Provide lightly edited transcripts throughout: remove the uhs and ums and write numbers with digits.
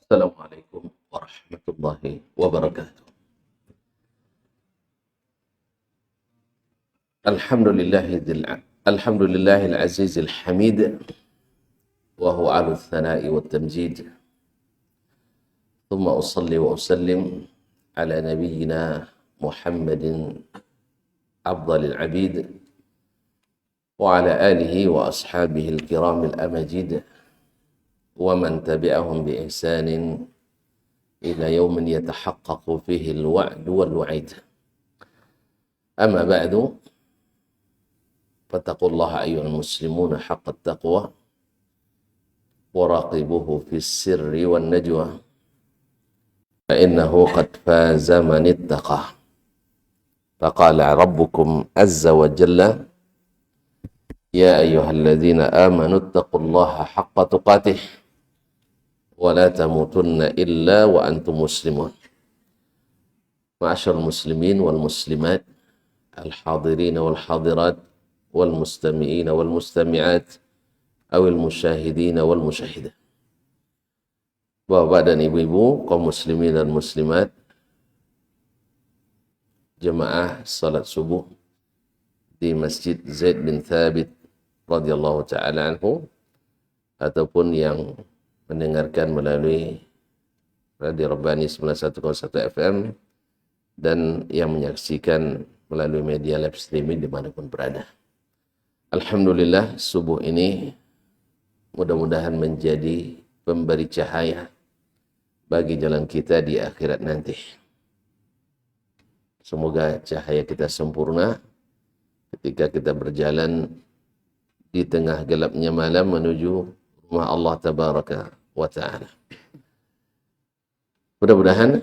Assalamualaikum warahmatullahi wabarakatuh. Alhamdulillahil azizil hamid wa huwa alu thana'i wa tamjid. Thumma usalli wa usallim ala nabiyyina Muhammadin afdalil abid wa ala alihi wa ashabihi al-kiramil amajid wa man tabi'ahum bi ihsanin ila yawmin yatahaqqaqu fihi al-wa'du wal-wa'id. Amma ba'du, fattaqullaha ayyuhal muslimuna haqqat taqwa wa raqibuhu fis sirri wan najwa fa innahu qad faza man ittaqa. Faqala rabbukum azza wa jalla ya ayyuhalladzina amanu ittaqullaha haqqa tuqatih wa la tamutunna illa wa antum muslimun. Ma'asyiral muslimin wal muslimat, al-hadirin wal hadirat, wal mustami'in wal mustami'at, awil musyahidin wal musyahidah. Bapak dan ibu-ibu, kaum muslimin dan muslimat, jemaah salat subuh di Masjid Zaid bin Thabit radhiyallahu ta'ala anhu, ataupun yang mendengarkan melalui Radio Rabbani 91,1 FM dan yang menyaksikan melalui media live streaming dimanapun berada. Alhamdulillah, subuh ini mudah-mudahan menjadi pemberi cahaya bagi jalan kita di akhirat nanti. Semoga cahaya kita sempurna ketika kita berjalan di tengah gelapnya malam menuju rumah Allah Tabaraka wa Ta'ala. Mudah-mudahan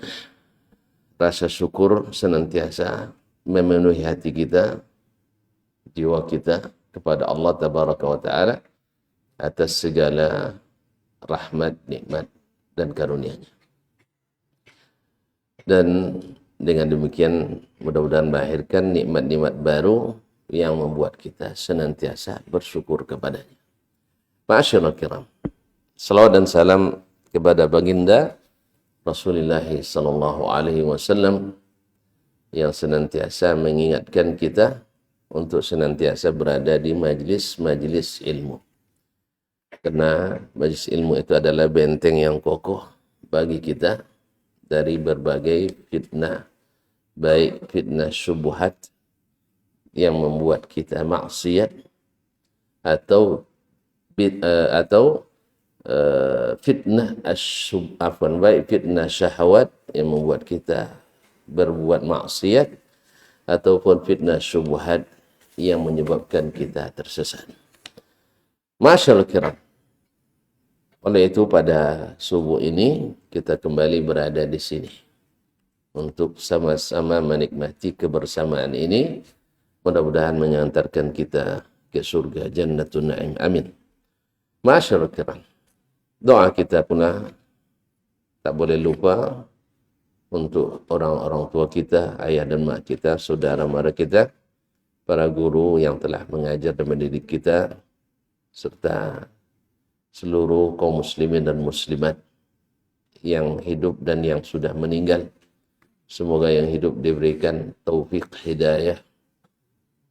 rasa syukur senantiasa memenuhi hati kita, jiwa kita kepada Allah Tabaraka wa Ta'ala atas segala rahmat, nikmat, dan karunia-Nya. Dan dengan demikian mudah-mudahan melahirkan nikmat-nikmat baru yang membuat kita senantiasa bersyukur kepadanya. Ma'asyiral kiram, salawat dan salam kepada baginda Rasulullah sallallahu alaihi wasallam yang senantiasa mengingatkan kita untuk senantiasa berada di majlis-majlis ilmu. Karena majlis ilmu itu adalah benteng yang kokoh bagi kita dari berbagai fitnah, baik fitnah syubhat yang membuat kita maksiat atau fitnah baik fitnah syahwat yang membuat kita berbuat maksiat ataupun fitnah syubhat yang menyebabkan kita tersesat. Masyaallah kiram. Oleh itu pada subuh ini kita kembali berada di sini untuk sama-sama menikmati kebersamaan ini. Mudah-mudahan mengantarkan kita ke surga Jannatun Na'im. Amin. Masyaallah kiram. Doa kita pula tak boleh lupa untuk orang-orang tua kita, ayah dan mak kita, saudara mara kita, para guru yang telah mengajar dan mendidik kita, serta seluruh kaum muslimin dan muslimat yang hidup dan yang sudah meninggal. Semoga yang hidup diberikan taufik hidayah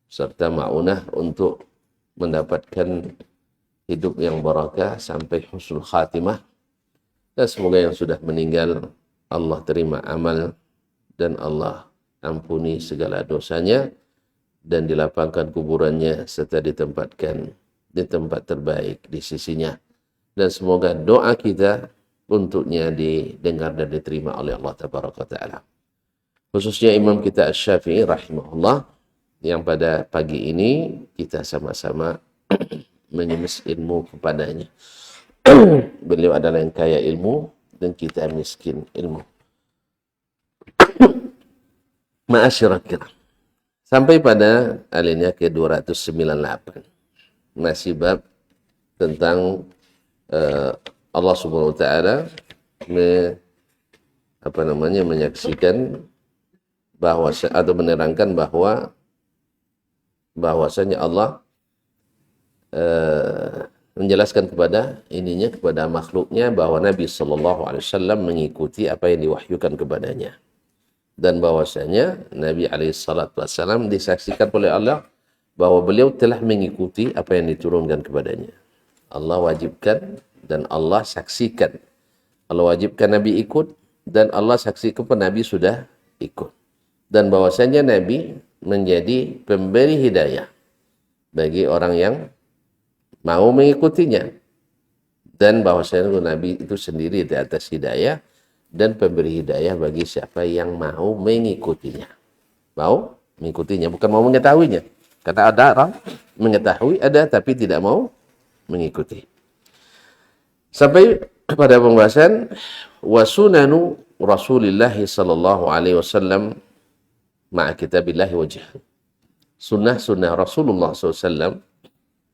serta ma'unah untuk mendapatkan hidup yang barakah sampai husnul khatimah. Dan semoga yang sudah meninggal Allah terima amal dan Allah ampuni segala dosanya dan dilapangkan kuburannya serta ditempatkan di tempat terbaik di sisinya. Dan semoga doa kita untuknya didengar dan diterima oleh Allah Tabaraka Ta'ala. Khususnya imam kita Asy-Syafi'i rahimahullah yang pada pagi ini kita sama-sama menyemes ilmu kepadanya. Beliau adalah yang kaya ilmu dan kita miskin ilmu. Ma'asyiral kiram. Sampai pada alinea ke-298. Masih bab tentang Allah Subhanahu wa taala menyaksikan bahwa atau menerangkan bahwasanya Allah menjelaskan kepada kepada makhluknya bahwa Nabi Shallallahu Alaihi Wasallam mengikuti apa yang diwahyukan kepadanya, dan bahwasanya Nabi Alaihissalam disaksikan oleh Allah bahwa beliau telah mengikuti apa yang diturunkan kepadanya. Allah wajibkan dan Allah saksikan. Allah wajibkan Nabi ikut dan Allah saksikan pun Nabi sudah ikut. Dan bahwasanya Nabi menjadi pemberi hidayah bagi orang yang mau mengikutinya. Dan bahwasanya Nabi itu sendiri di atas hidayah dan pemberi hidayah bagi siapa yang mau mengikutinya. Mau mengikutinya, bukan mau mengetahuinya. Karena ada orang mengetahui ada tapi tidak mau mengikuti. Sampai pada pembahasan wasunanu Rasulullah sallallahu alaihi wasallam ma'a kitabillahi wajh. Sunnah Rasulullah SAW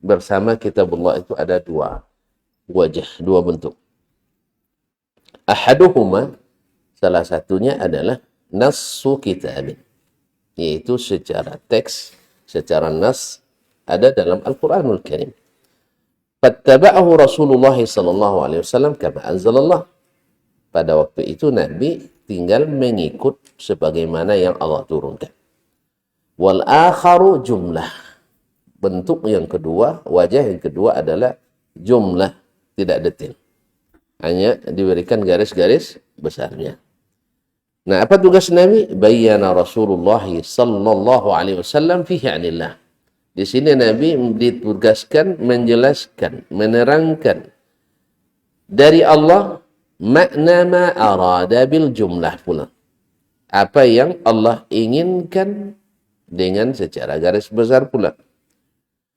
bersama kitabullah itu ada dua wajah, dua bentuk. Ahaduhuma, salah satunya adalah nassu kitabin, yaitu secara teks, secara nas ada dalam Al-Quranul Karim. Fattaba'ahu Rasulullah sallallahu alaihi wasallam kama anzalallah. Pada waktu itu Nabi tinggal mengikut sebagaimana yang Allah turunkan. Wal akharu jumlah. Bentuk yang kedua, wajah yang kedua adalah jumlah, tidak detail. Hanya diberikan garis-garis besarnya. Nah, apa tugas Nabi? Bayyana Rasulullah sallallahu alaihi wasallam fihi 'anillah. Di sini Nabi ditugaskan menjelaskan, menerangkan dari Allah makna ma arada bil jumlah pula. Apa yang Allah inginkan dengan secara garis besar pula.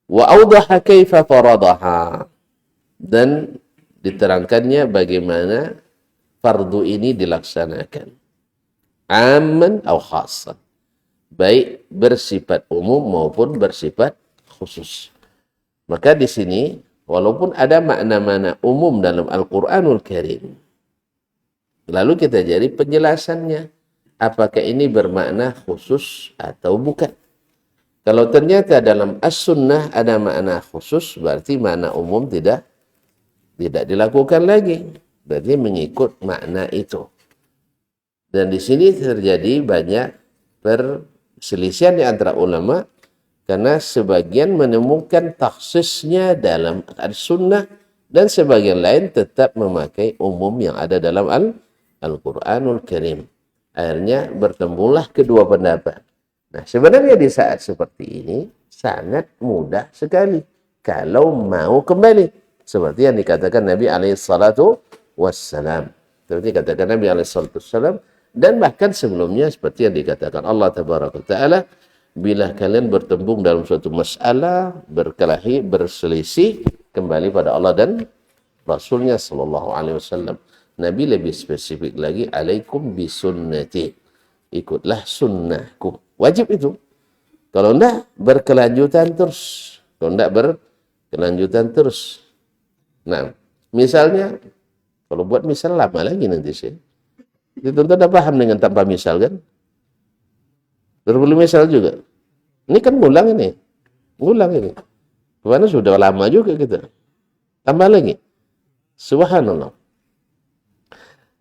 Wa awdaha kaifa faradaha. Dan diterangkannya bagaimana fardu ini dilaksanakan. Amman atau khassan. Baik bersifat umum maupun bersifat khusus. Maka di sini walaupun ada makna-makna umum dalam Al-Quranul Karim, lalu kita jadi penjelasannya. Apakah ini bermakna khusus atau bukan? Kalau ternyata dalam As-Sunnah ada makna khusus, berarti makna umum tidak dilakukan lagi. Berarti mengikut makna itu. Dan di sini terjadi banyak perselisihan di antara ulama karena sebagian menemukan takhsisnya dalam As-Sunnah dan sebagian lain tetap memakai umum yang ada dalam Al-Quranul Karim. Akhirnya bertemulah kedua pendapat. Nah, sebenarnya di saat seperti ini sangat mudah sekali kalau mau kembali seperti yang dikatakan Nabi alaihissalatu wassalam. Seperti dikatakan Nabi alaihissalatu wassalam, dan bahkan sebelumnya seperti yang dikatakan Allah tabaraka taala, bila kalian bertembung dalam suatu masalah, berkelahi, berselisih, kembali pada Allah dan Rasulnya sallallahu alaihi wasallam. Nabi lebih spesifik lagi, alaikum bisunnati. Ikutlah sunnahku. Wajib itu. Kalau enggak, berkelanjutan terus. Kalau enggak berkelanjutan terus. Nah, misalnya, kalau buat misal lama lagi nanti sih. Tentu dah paham dengan tanpa misal kan? Perlu misal juga. Ini kan ngulang ini. Ngulang ini. Karena sudah lama juga kita. Tambah lagi. Subhanallah.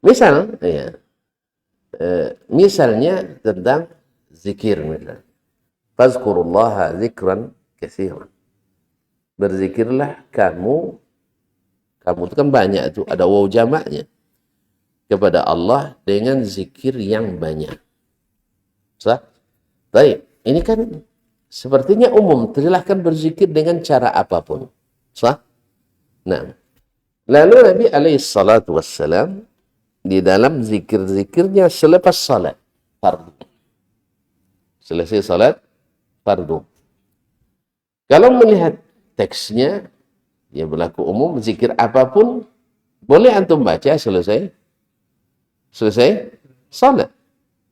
Misal, ya, misalnya tentang zikir misalnya. Fazkurullaha zikran katsiran. Berzikirlah kamu itu kan banyak itu, ada waw jamaknya. Kepada Allah dengan zikir yang banyak. Sah? Baik, ini kan sepertinya umum, silahkan berzikir dengan cara apapun. Sah? Nah, lalu Nabi alaihissalatu wassalam di dalam zikir-zikirnya selepas salat fardu. Selesai salat fardu. Kalau melihat teksnya, ya berlaku umum, zikir apapun boleh antum baca selesai salat.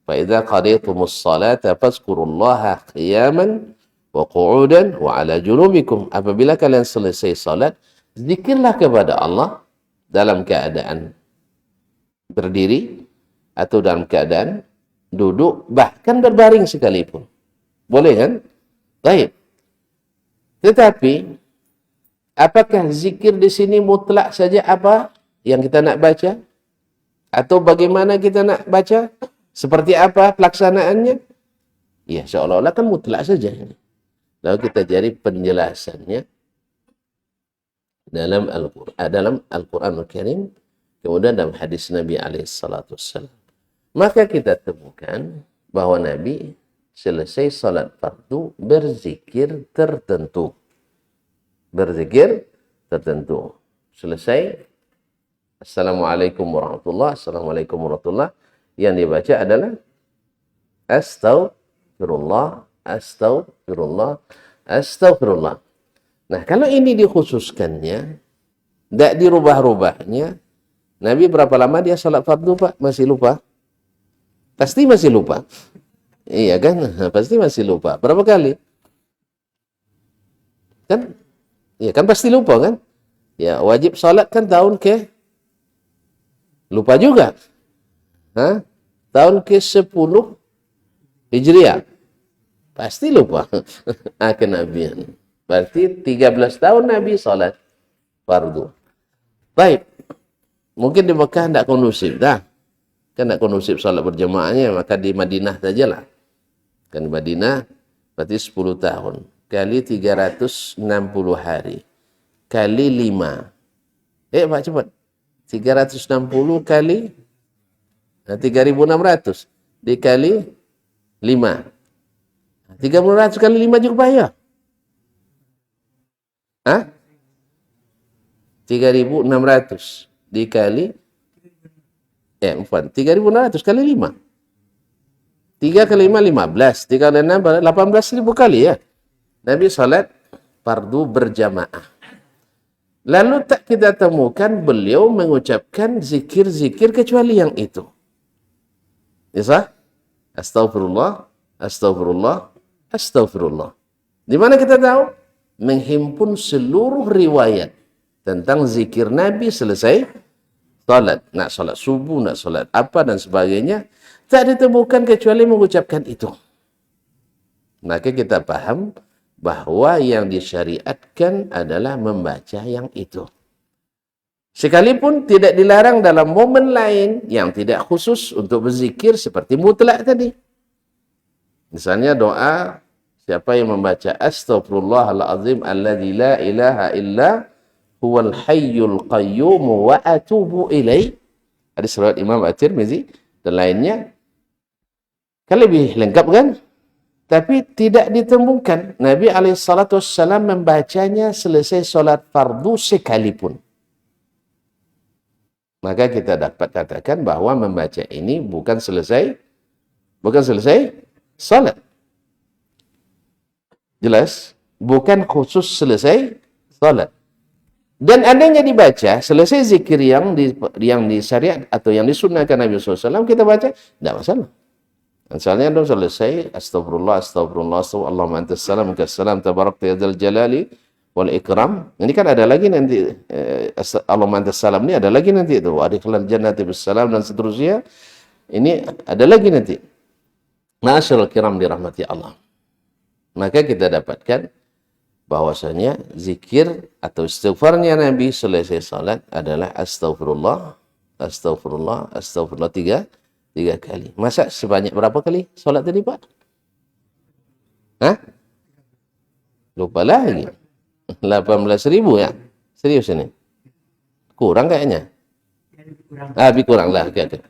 Fa idza qadaytumus salata fazkurullaha qiyaman wa qu'udan wa 'ala junubikum. Apabila kalian selesai salat, zikirlah kepada Allah dalam keadaan berdiri atau dalam keadaan duduk, bahkan berbaring sekalipun. Boleh kan? Baik. Tetapi Apakah zikir di sini mutlak saja apa yang kita nak baca? Atau bagaimana kita nak baca? Seperti apa pelaksanaannya? Ya, seolah-olah kan mutlak saja. Lalu kita cari penjelasannya dalam Al-Quranul Karim, kemudian dalam hadis Nabi SAW. Maka kita temukan bahwa Nabi selesai salat fardu berzikir tertentu. Berzikir tertentu. Selesai. Assalamualaikum warahmatullahi wabarakatuh. Assalamualaikum warahmatullahi wabarakatuh. Yang dibaca adalah Astaghfirullah, Astaghfirullah, Astaghfirullah. Nah, kalau ini dikhususkannya, tidak dirubah-rubahnya, Nabi berapa lama dia salat fardu, Pak? Masih lupa? Pasti masih lupa. Iya kan? Pasti masih lupa. Berapa kali? Kan? Ya kan pasti lupa kan? Ya, wajib salat kan tahun ke? Lupa juga. Hah? Tahun ke-10 Hijriah. Pasti lupa. Kenabian. Berarti 13 tahun Nabi salat fardu. Baik. Mungkin di Mekah tidak kondusif dah. Kan tidak kondusif salat berjamaahnya, maka di Madinah sajalah. Kan di Madinah berarti 10 tahun. Kali 360 hari. Kali 5. Pak cepat. 360 kali 3.600. Dikali 5. 3.600 kali 5 juga bayar. Hah? 3.600 dikali 3.600 kali 5. 3 kali 5, 15. 3 kali 6, 18.000 kali ya. Nabi salat fardu berjamaah. Lalu tak kita temukan beliau mengucapkan zikir-zikir kecuali yang itu. Ya, Astaghfirullah, Astaghfirullah, Astaghfirullah. Di mana kita tahu? Menghimpun seluruh riwayat tentang zikir Nabi selesai salat. Nak salat subuh, nak salat apa dan sebagainya. Tak ditemukan kecuali mengucapkan itu. Maka kita paham bahwa yang disyariatkan adalah membaca yang itu. Sekalipun tidak dilarang dalam momen lain yang tidak khusus untuk berzikir seperti mutlak tadi. Misalnya doa, siapa yang membaca Astaghfirullahaladzim alladzi la ilaha illa huwal hayyul qayyum wa atubu ilaih. Hadis riwayat Imam At-Tirmizi dan lainnya. Kan lebih lengkap kan? Tapi tidak ditemukan Nabi SAW membacanya selesai solat fardu sekalipun. Maka kita dapat katakan bahwa membaca ini bukan selesai solat. Jelas? Bukan khusus selesai solat. Dan adanya dibaca selesai zikir yang disyariat atau yang disunnahkan Nabi SAW, kita baca, tidak masalah. Misalnya dong selesai astagfirullah, astagfirullah, Allahumma antas salam, minkas salam, tabarakta ya dzal jalali wal ikram. Ini kan ada lagi nanti Allahumma antas salam ini ada lagi nanti itu. Wa adkhilal jannati bis salam dan seterusnya. Ini ada lagi nanti. Ma'asyiral kiram dirahmati Allah. Maka kita dapatkan bahwasanya zikir atau istighfarnya Nabi selesai salat adalah astagfirullah, astagfirullah, astagfirullah 3 kali. Masa sebanyak berapa kali solat tadi, Pak? Hah? Lupa lagi. 18.000 ya? Serius ini? Kurang kayaknya? Lebih kurang lah. Okay.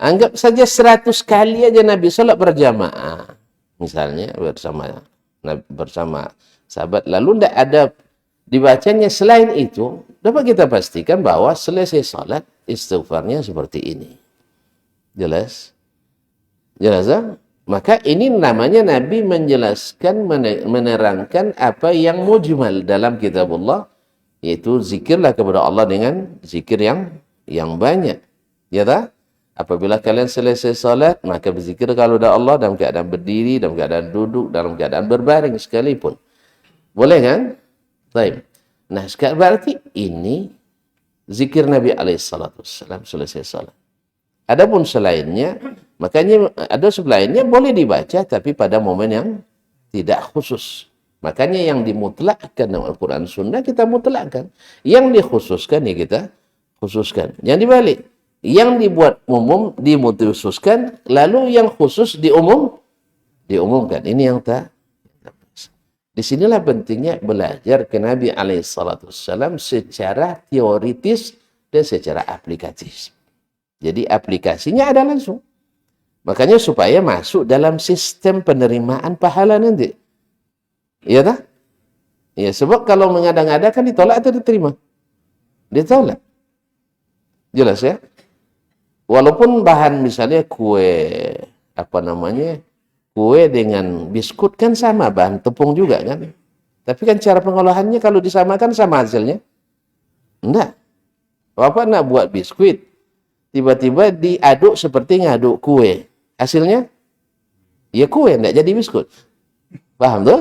Anggap saja 100 kali aja Nabi solat berjamaah. Misalnya bersama sahabat. Lalu tidak ada dibacanya selain itu, dapat kita pastikan bahwa selesai salat istighfarnya seperti ini. Jelas? Jelas tak? Maka ini namanya Nabi menjelaskan, menerangkan apa yang mujmal dalam kitabullah, yaitu zikirlah kepada Allah dengan zikir yang banyak. Ya tak? Apabila kalian selesai salat, maka berzikir kalau ada Allah dalam keadaan berdiri, dalam keadaan duduk, dalam keadaan berbaring sekalipun. Boleh kan? Baik. Nah, berarti ini zikir Nabi SAW selesai salat. Adapun selainnya, makanya ada selainnya boleh dibaca tapi pada momen yang tidak khusus. Makanya yang dimutlakkan dalam Al-Quran Sunnah kita mutlakkan. Yang dikhususkan ya kita khususkan. Yang dibalik. Yang dibuat umum dikhususkan, lalu yang khusus diumumkan. Ini yang tak. Disinilah pentingnya belajar ke Nabi SAW secara teoritis dan secara aplikatif. Jadi aplikasinya ada langsung. Makanya supaya masuk dalam sistem penerimaan pahala nanti. Iya tak? Ya, sebab kalau mengada-ngada kan ditolak atau diterima? Ditolak. Jelas ya? Walaupun bahan misalnya kue, kue dengan biskut kan sama, bahan tepung juga kan? Tapi kan cara pengolahannya kalau disamakan sama hasilnya? Enggak. Bapak nak buat biskuit, tiba-tiba diaduk seperti ngaduk kue. Hasilnya? Ya kue, enggak jadi biskut. Paham tuh?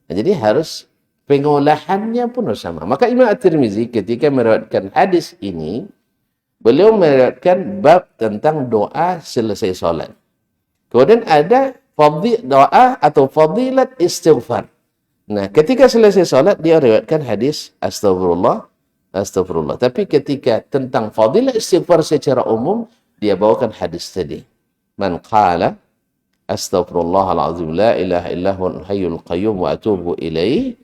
Nah, jadi harus pengolahannya pun sama. Maka Imam At-Tirmizi ketika meriwayatkan hadis ini, beliau meriwayatkan bab tentang doa selesai sholat. Kemudian ada doa atau fadilat istighfar. Nah, ketika selesai sholat, dia meriwayatkan hadis astagfirullah, astagfirullah. Tapi ketika tentang fadilat istighfar secara umum, dia bawakan hadis tadi. Man qala astaghfirullahaladzim la ilaha illahul hayyul qayyum wa atubu ilaih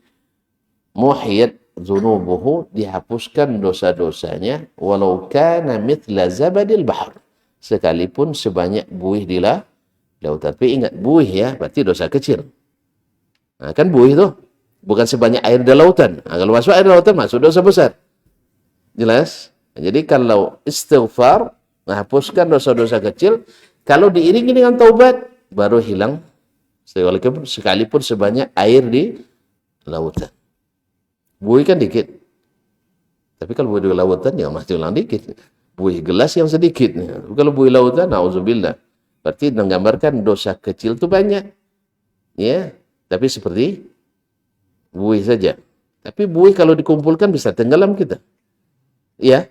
muhiyat dzunubuhu, dihapuskan dosa-dosanya walau kana mithla zabadil bahr, sekalipun sebanyak buih di laut. Tapi ingat buih ya, berarti dosa kecil. Nah, kan buih tuh bukan sebanyak air di lautan. Nah, kalau masuk air di lautan masuk dosa besar. Jelas? Nah, jadi kalau istighfar menghapuskan dosa-dosa kecil, kalau diiringi dengan taubat baru hilang sekalipun sebanyak air di lautan. Buih kan dikit. Tapi kalau buih di lautan ya masih hilang dikit. Buih gelas yang sedikit. Kalau buih lautan, na'udzubillah. Berarti menggambarkan dosa kecil itu banyak. Ya, tapi seperti buih saja. Tapi buih kalau dikumpulkan bisa tenggelam kita. Ya.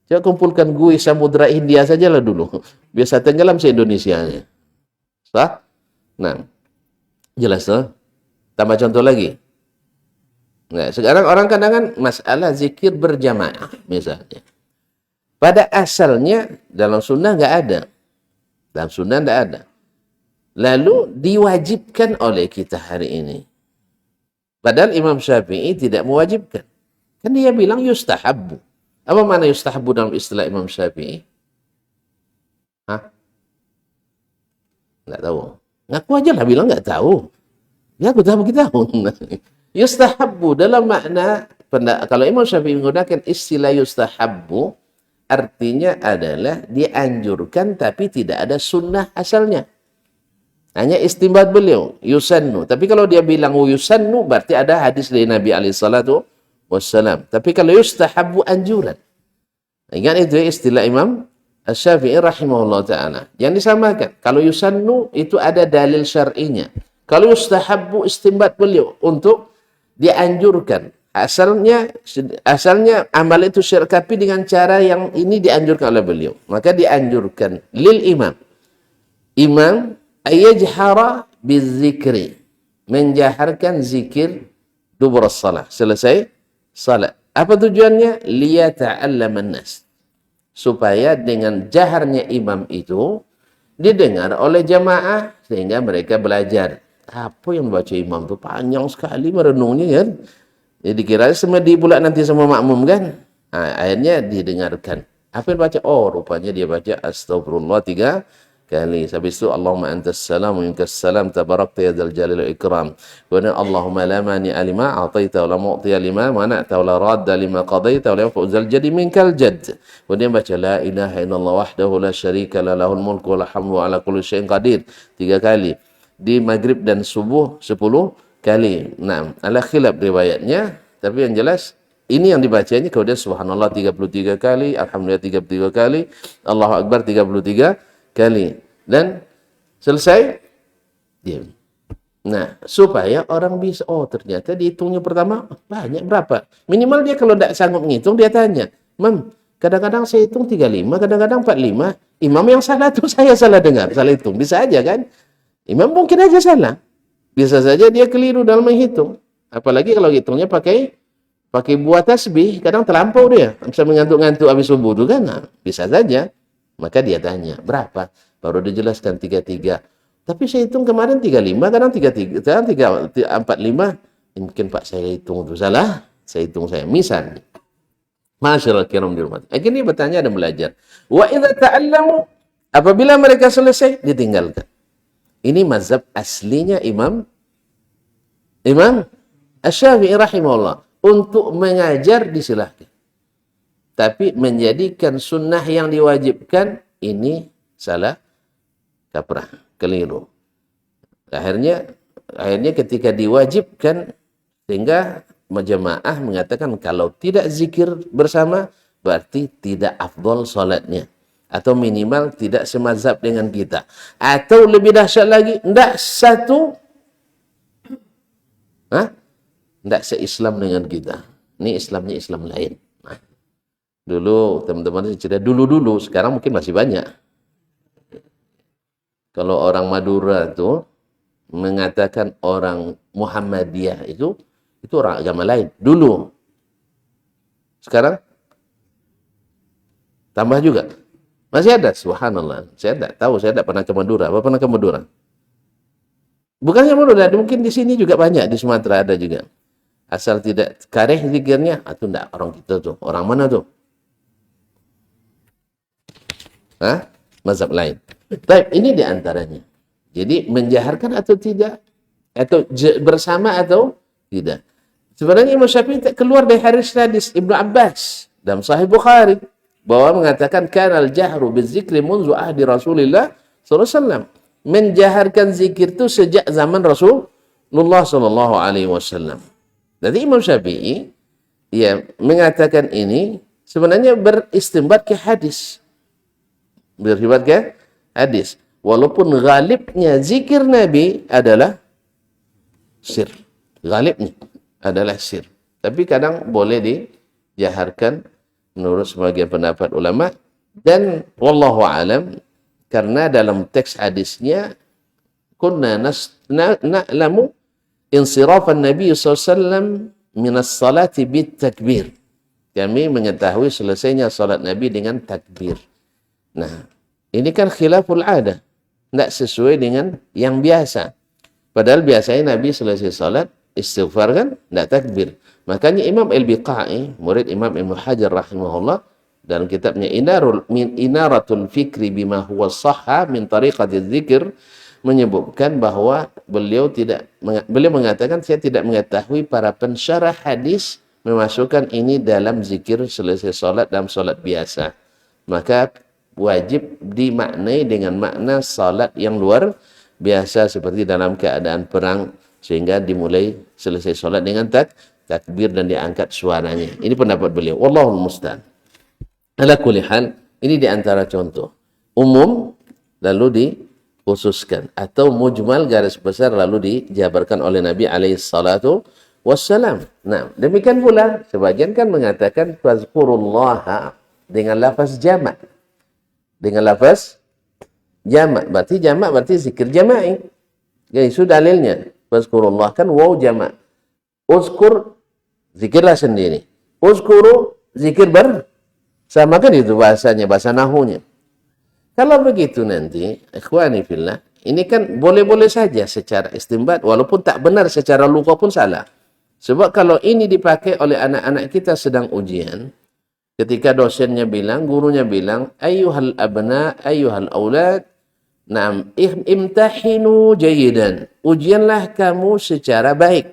Coba kumpulkan buih Samudra Hindia sajalah dulu. Biasa tenggelam se-Indonesianya. Sah? Nah, jelas tuh. Tambah contoh lagi. Nah, sekarang orang kadang-kadang masalah zikir berjamaah misalnya. Pada asalnya dalam sunnah nggak ada. Dalam sunnah nggak ada. Lalu diwajibkan oleh kita hari ini. Padahal Imam Syafi'i tidak mewajibkan. Kan dia bilang yustahabbu. Apa makna yustahabbu dalam istilah Imam Syafi'i? Hah? Nggak tahu. Ngaku aja lah bilang nggak tahu. Ya aku tahu kita tahu. Yustahabbu dalam makna, kalau Imam Syafi'i menggunakan istilah yustahabbu, artinya adalah dianjurkan tapi tidak ada sunnah asalnya. Hanya istimbat beliau, yusannu. Tapi kalau dia bilang yusannu, berarti ada hadis dari Nabi SAW. Tapi kalau yustahabbu anjuran. Ingat itu istilah Imam Asy-Syafi'i rahimahullah ta'ala. Yang disamakan. Kalau yusannu itu ada dalil syar'inya. Kalau yustahabbu istimbat beliau untuk dianjurkan. Asalnya amal itu syirkapi dengan cara yang ini dianjurkan oleh beliau. Maka dianjurkan lil imam. Imam ayajhara bizikri. Menjaharkan zikir dubur salat. Selesai salat. Apa tujuannya? Liyata'allaman nas. Supaya dengan jaharnya imam itu didengar oleh jamaah sehingga mereka belajar. Apa yang baca imam itu panjang sekali merenungnya kan. Jadi kira semua pula nanti sama makmum kan. Nah, akhirnya didengarkan. Apa yang baca? Oh, rupanya dia baca astagfirullah 3 kali. Habis itu Allahumma antas salam wa minkas salam tabarakta ya dzal jalali wal ikram. Kemudian Allahumma la mani'a lima a'taita wa la mu'tiya lima mana'ta wa la radda lima qadaita wa la yanfa'u dzal jaddi minkal jadd. Kemudian baca la ilaha illallah wahdahu la syarika la lahul mulku wa lahul hamdu wa ala kulli syai'in qadir 3 kali. Di maghrib dan subuh 10 kali. Nah, ala khilaf riwayatnya, tapi yang jelas ini yang dibacanya. Kemudian subhanallah 33 kali, alhamdulillah 33 kali, Allahu akbar 33 kali, dan selesai diam. Nah, supaya orang bisa, oh ternyata dihitungnya pertama banyak berapa. Minimal dia kalau tidak sanggup ngitung, dia tanya, Mam, kadang-kadang saya hitung 35, kadang-kadang 45. Imam yang salah tuh saya salah dengar, salah hitung. Bisa aja kan? Imam mungkin aja salah. Bisa saja dia keliru dalam menghitung. Apalagi kalau hitungnya pakai buah tasbih, kadang terlampau dia. Bisa mengantuk-ngantuk habis subuh itu kan. Nah, bisa saja. Maka dia tanya, berapa? Baru dijelaskan 33. Tapi saya hitung kemarin 35, kadang 33, kadang 45. Mungkin Pak saya hitung itu salah. Saya hitung saya. Misalnya. Masyaallah kiram di rumah. Akhirnya bertanya dan belajar. Wa idza ta'allamu, apabila mereka selesai ditinggalkan. Ini mazhab aslinya Imam Asy-Syafi'i rahimahullah. Untuk mengajar disilahkan. Tapi menjadikan sunnah yang diwajibkan ini salah kaprah, keliru. Akhirnya ketika diwajibkan sehingga jemaah mengatakan kalau tidak zikir bersama berarti tidak afdol salatnya atau minimal tidak semazhab dengan kita. Atau lebih dahsyat lagi, tidak satu tidak se-Islam dengan kita. Ini Islamnya Islam lain. Nah, dulu teman-teman cerita dulu, sekarang mungkin masih banyak. Kalau orang Madura itu mengatakan orang Muhammadiyah itu orang agama lain. Dulu. Sekarang tambah juga. Masih ada, subhanallah. Saya tidak tahu, saya tidak pernah ke Madura. Apa pernah ke Madura? Bukannya Madura, mungkin di sini juga banyak, di Sumatera ada juga. Asal tidak kareh zikirnya, itu enggak orang kita tuh. Orang mana tuh? Mazhab lain. Baik, ini diantaranya. Jadi menjaharkan atau tidak? Atau bersama atau tidak? Sebenarnya Imam Syafi'i tak keluar dari hadis Ibnu Abbas dalam Sahih Bukhari bahwa mengatakan kanal jahru bizikri munzu ahdi Rasulillah sallallahu alaihi wasallam. Menjaharkan zikir itu sejak zaman Rasulullah sallallahu alaihi wasallam. Jadi Imam Syafi'i mengatakan ini sebenarnya beristimbat ke hadis. Beristimbat ke hadis. Walaupun ghalibnya zikir Nabi adalah sir. Ghalibnya adalah sir. Tapi kadang boleh dijaharkan menurut sebagian pendapat ulama. Dan wallahu alam, karena dalam teks hadisnya kunna na'lamu insirafan Nabi SAW minas salati bit takbir. Kami mengetahui selesainya salat Nabi dengan takbir. Nah, ini kan khilaful adah. Tidak sesuai dengan yang biasa. Padahal biasanya Nabi selesai salat, istighfar kan, tidak takbir. Makanya Imam Al-Biqai, murid Imam Ibnu Hajar rahimahullah, dalam kitabnya Inaratul Fikri bima huwa sahha min tariqati dzikir, menyebutkan bahwa beliau mengatakan saya tidak mengetahui para pensyarah hadis memasukkan ini dalam zikir selesai salat dalam salat biasa. Maka wajib dimaknai dengan makna salat yang luar biasa seperti dalam keadaan perang sehingga dimulai selesai salat dengan takbir dan diangkat suaranya. Ini pendapat beliau. Wallahul musta'an. Ala kulli hal, ini diantara contoh umum lalu dikhususkan atau mujmal garis besar lalu dijabarkan oleh Nabi alaihi salatu wassalam. Nah, demikian pula sebagian kan mengatakan fazkurullaha dengan lafaz jamak. Dengan lafaz jamak. Berarti zikir jama'i. Jadi itu dalilnya. Fazkurullah kan waw jamak. Uzkur zikirlah sendiri. Uzkuru zikir bersama kan itu bahasanya, bahasa nahunya. Kalau begitu nanti, ikhwani fillah, ini kan boleh-boleh saja secara istimbat, walaupun tak benar secara lugah pun salah. Sebab kalau ini dipakai oleh anak-anak kita sedang ujian, ketika dosennya bilang, gurunya bilang, ayyuhal abna, ayyuhal aulad, na'am, imtahinu jayidan. Ujianlah kamu secara baik.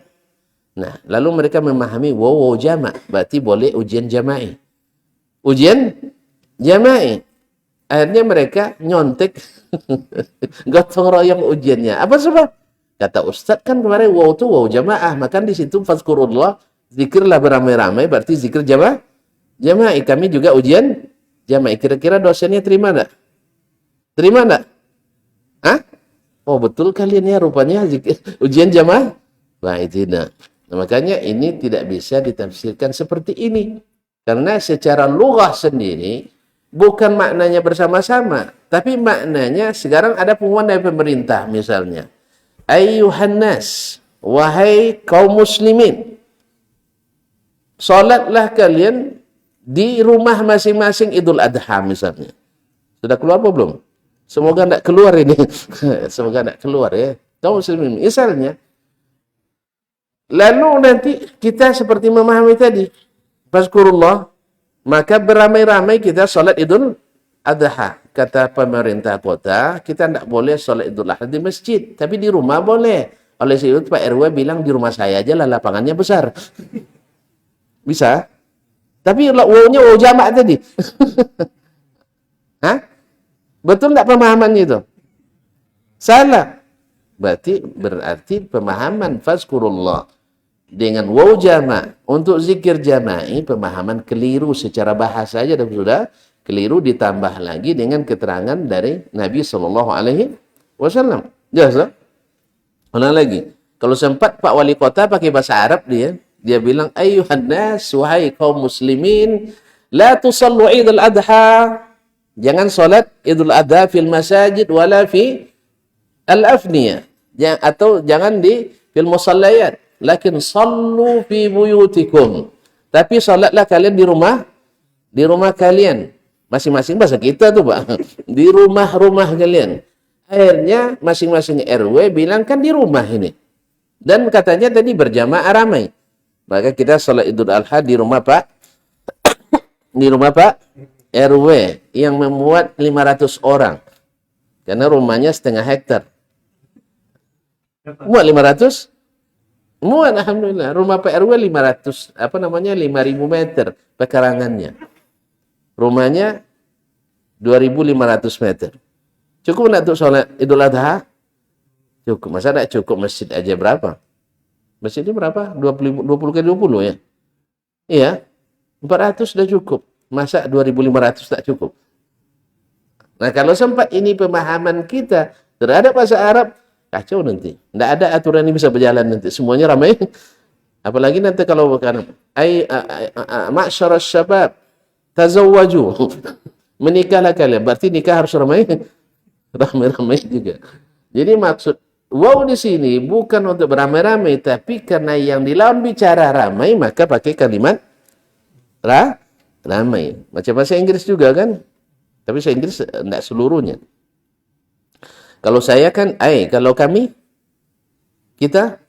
Nah, lalu mereka memahami waw jamak, berarti boleh ujian jama'i. Ujian jama'i. Akhirnya mereka nyontek gotong royong ujiannya. Apa sebab? Kata Ustaz kan kemarin waw itu waw jamaah, maka di situ fazkurullah, zikirlah beramai-ramai, berarti zikir jama'i. Kami juga ujian jama'i. Kira-kira dosennya terima enggak? Terima enggak? Oh betul kalian ya rupanya zikir, ujian jamaah? Baik, tidak. Nah, makanya ini tidak bisa ditafsirkan seperti ini. Karena secara lughah sendiri, bukan maknanya bersama-sama. Tapi maknanya sekarang ada pengumuman dari pemerintah misalnya. Ayyuhan nas. wahai kaum muslimin, salatlah kalian di rumah masing-masing Idul Adha misalnya. Sudah keluar apa belum? Semoga tidak keluar ini. Semoga tidak keluar ya. Kaum muslimin, misalnya. Lalu nanti kita seperti memahami tadi. Fazkurullah, maka beramai-ramai kita salat Idul Adha. Kata pemerintah kota, kita tidak boleh salat Idul Adha di masjid, tapi di rumah boleh. Oleh sebab itu Pak RW bilang di rumah saya aja lah, lapangannya besar. Bisa? Tapi wawunya wawu jamak tadi. Hah? Betul tidak pemahamannya itu? Salah. Berarti pemahaman fazkurullah dengan waw jamak untuk zikir jama'i, pemahaman keliru secara bahasa saja dan sudah keliru, ditambah lagi dengan keterangan dari Nabi SAW. Jelas tak? Ulang lagi. Kalau sempat Pak Wali Kota pakai bahasa Arab dia bilang, ayyuhan nas, wahai kaum muslimin, la tusallu Idul Adha, jangan salat Idul Adha fil masajid wala fi al-afniyah, atau jangan di fil musallayat, lakin sallu fi buyutikum, tapi salatlah kalian di rumah kalian masing-masing. Bahasa kita tuh Pak, di rumah-rumah kalian. Akhirnya masing-masing RW bilang kan di rumah ini, dan katanya tadi berjamaah ramai, maka kita salat Idul Adha di rumah Pak RW yang memuat 500 orang, karena rumahnya setengah hektar. Muat 500? Muat, alhamdulillah. Rumah Pak RW 500, 5.000 meter pekarangannya. Rumahnya 2.500 meter. Cukup nak untuk sholat Idul Adha? Cukup. Masa tak cukup masjid aja berapa? Masjid ini berapa? 20 kali 20 ya? Iya. 400 sudah cukup. Masa 2.500 tak cukup? Nah, kalau sempat ini pemahaman kita terhadap bahasa Arab, kacau nanti. Tidak ada aturan ini bisa berjalan nanti. Semuanya ramai. Apalagi nanti kalau bukan ma'syaras syabab tazawwaju. Menikahlah kalian. Berarti nikah harus ramai. Ramai-ramai juga. Jadi maksud wow di sini bukan untuk beramai-ramai, tapi karena yang di lawan bicara ramai, maka pakai kalimat ramai. Macam bahasa Inggris juga kan. Tapi bahasa Inggris tidak seluruhnya. Kalau saya kan kalau kami, kita,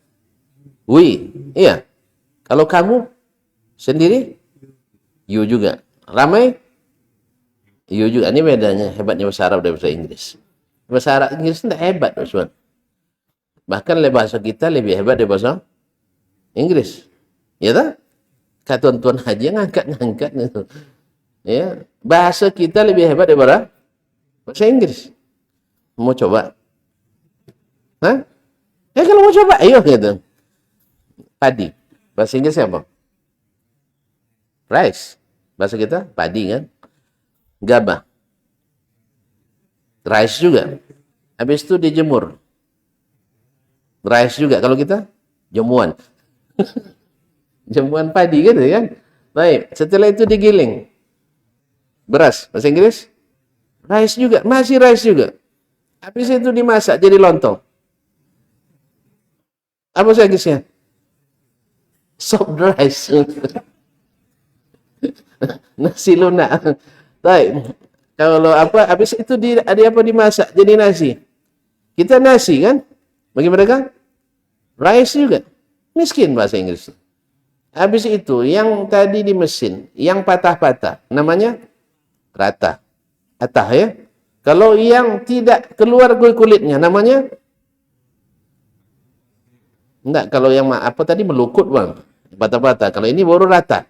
we. Iya. Kalau kamu sendiri, you juga. Ramai, you juga. Ini bedanya, hebatnya bahasa Arab dan bahasa Inggris. Bahasa Arab Inggris tidak hebat, Ustaz. Bahkan bahasa kita lebih hebat dari bahasa Inggris. Ya tak? Kata tuan-tuan haji ngangkat-ngangkat gitu. Ya, bahasa kita lebih hebat daripada bahasa Inggris. Mau coba? Hah? Kalau mau coba, ayo gitu. Padi. Bahasa Inggris apa? Rice. Bahasa kita padi kan? Gabah. Rice juga. Habis itu dijemur. Rice juga. Kalau kita jamuan. Jamuan padi gitu kan? Baik. Setelah itu digiling. Beras. Bahasa Inggris? Rice juga. Masih rice juga. Habis itu dimasak jadi lontong. Apa bahasa Inggrisnya? Soft rice. Nasi lunak. Baik. Kalau habis itu dimasak jadi nasi. Kita nasi kan? Bagi mereka rice juga. Miskin bahasa Inggris. Habis itu yang tadi di mesin, yang patah-patah, namanya rata. Atah ya. Kalau yang tidak keluar kulitnya namanya enggak, kalau yang tadi melukut bang, patah-patah. Kalau ini baru rata.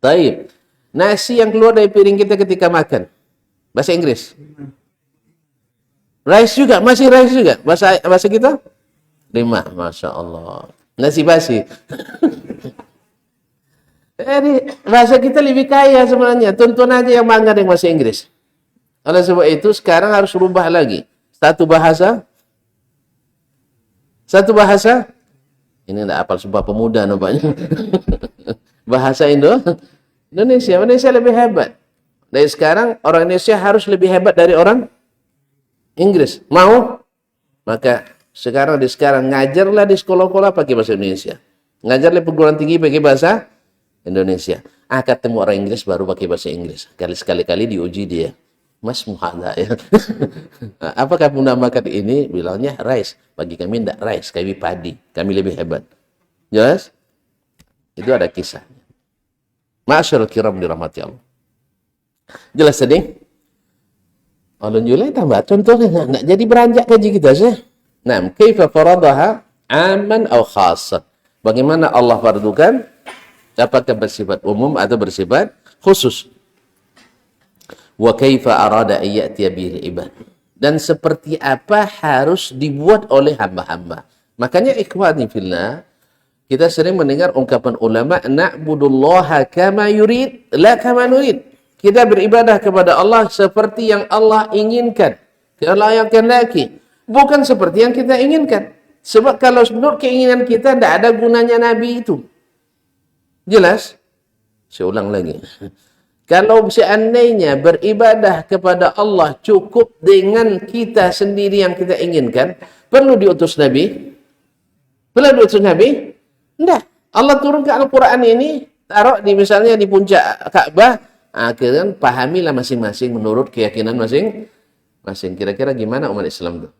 Baik. Nasi yang keluar dari piring kita ketika makan. Bahasa Inggris. Rice juga, masih rice juga. Bahasa kita? 5. Masya Allah. Nasi basi. Jadi bahasa kita lebih kaya sebenarnya. Tuntun aja yang bangga dengan bahasa Inggris. Oleh sebab itu sekarang harus rubah lagi. Satu bahasa. Ini tidak hafal Sumpah Pemuda nampaknya. Bahasa Indonesia lebih hebat. Dari sekarang orang Indonesia harus lebih hebat dari orang Inggris. Mau? Maka Sekarang ngajarlah di sekolah-sekolah pakai bahasa Indonesia. Ngajarlah perguruan tinggi pakai bahasa Indonesia. Ketemu orang Inggris baru pakai bahasa Inggris. Sekali-kali diuji dia. Mas muhada ya. Apakah menambahkan ini? Bilangnya rice. Bagi kami tidak rice, kami padi. Kami lebih hebat. Jelas? Itu ada kisahnya. Ma'asyarul kiram dirahmati Allah. Jelas tadi? Ulun Julai tambah contohnya. Nak jadi beranjak kaji kita sih. Nah, kaifa faradaha aman atau khasah. Bagaimana Allah fardukan? Apakah bersifat umum atau bersifat khusus? Wa kaifa arada ayyatiya bil ibad. Dan seperti apa harus dibuat oleh hamba-hamba. Makanya ikhwani fillah, kita sering mendengar ungkapan ulama, na'budullaha kama yurid, la kama nurid. Kita beribadah kepada Allah seperti yang Allah inginkan. Allah yang kehendaki, bukan seperti yang kita inginkan. Sebab kalau menurut keinginan kita tidak ada gunanya Nabi itu. Jelas? Saya ulang lagi. Kalau seandainya beribadah kepada Allah cukup dengan kita sendiri yang kita inginkan, perlu diutus Nabi? Perlu diutus Nabi? Tidak. Allah turunkan Al-Quran ini, taruh di misalnya di puncak Ka'bah, akhirnya pahamilah masing-masing menurut keyakinan masing-masing. Kira-kira gimana umat Islam itu?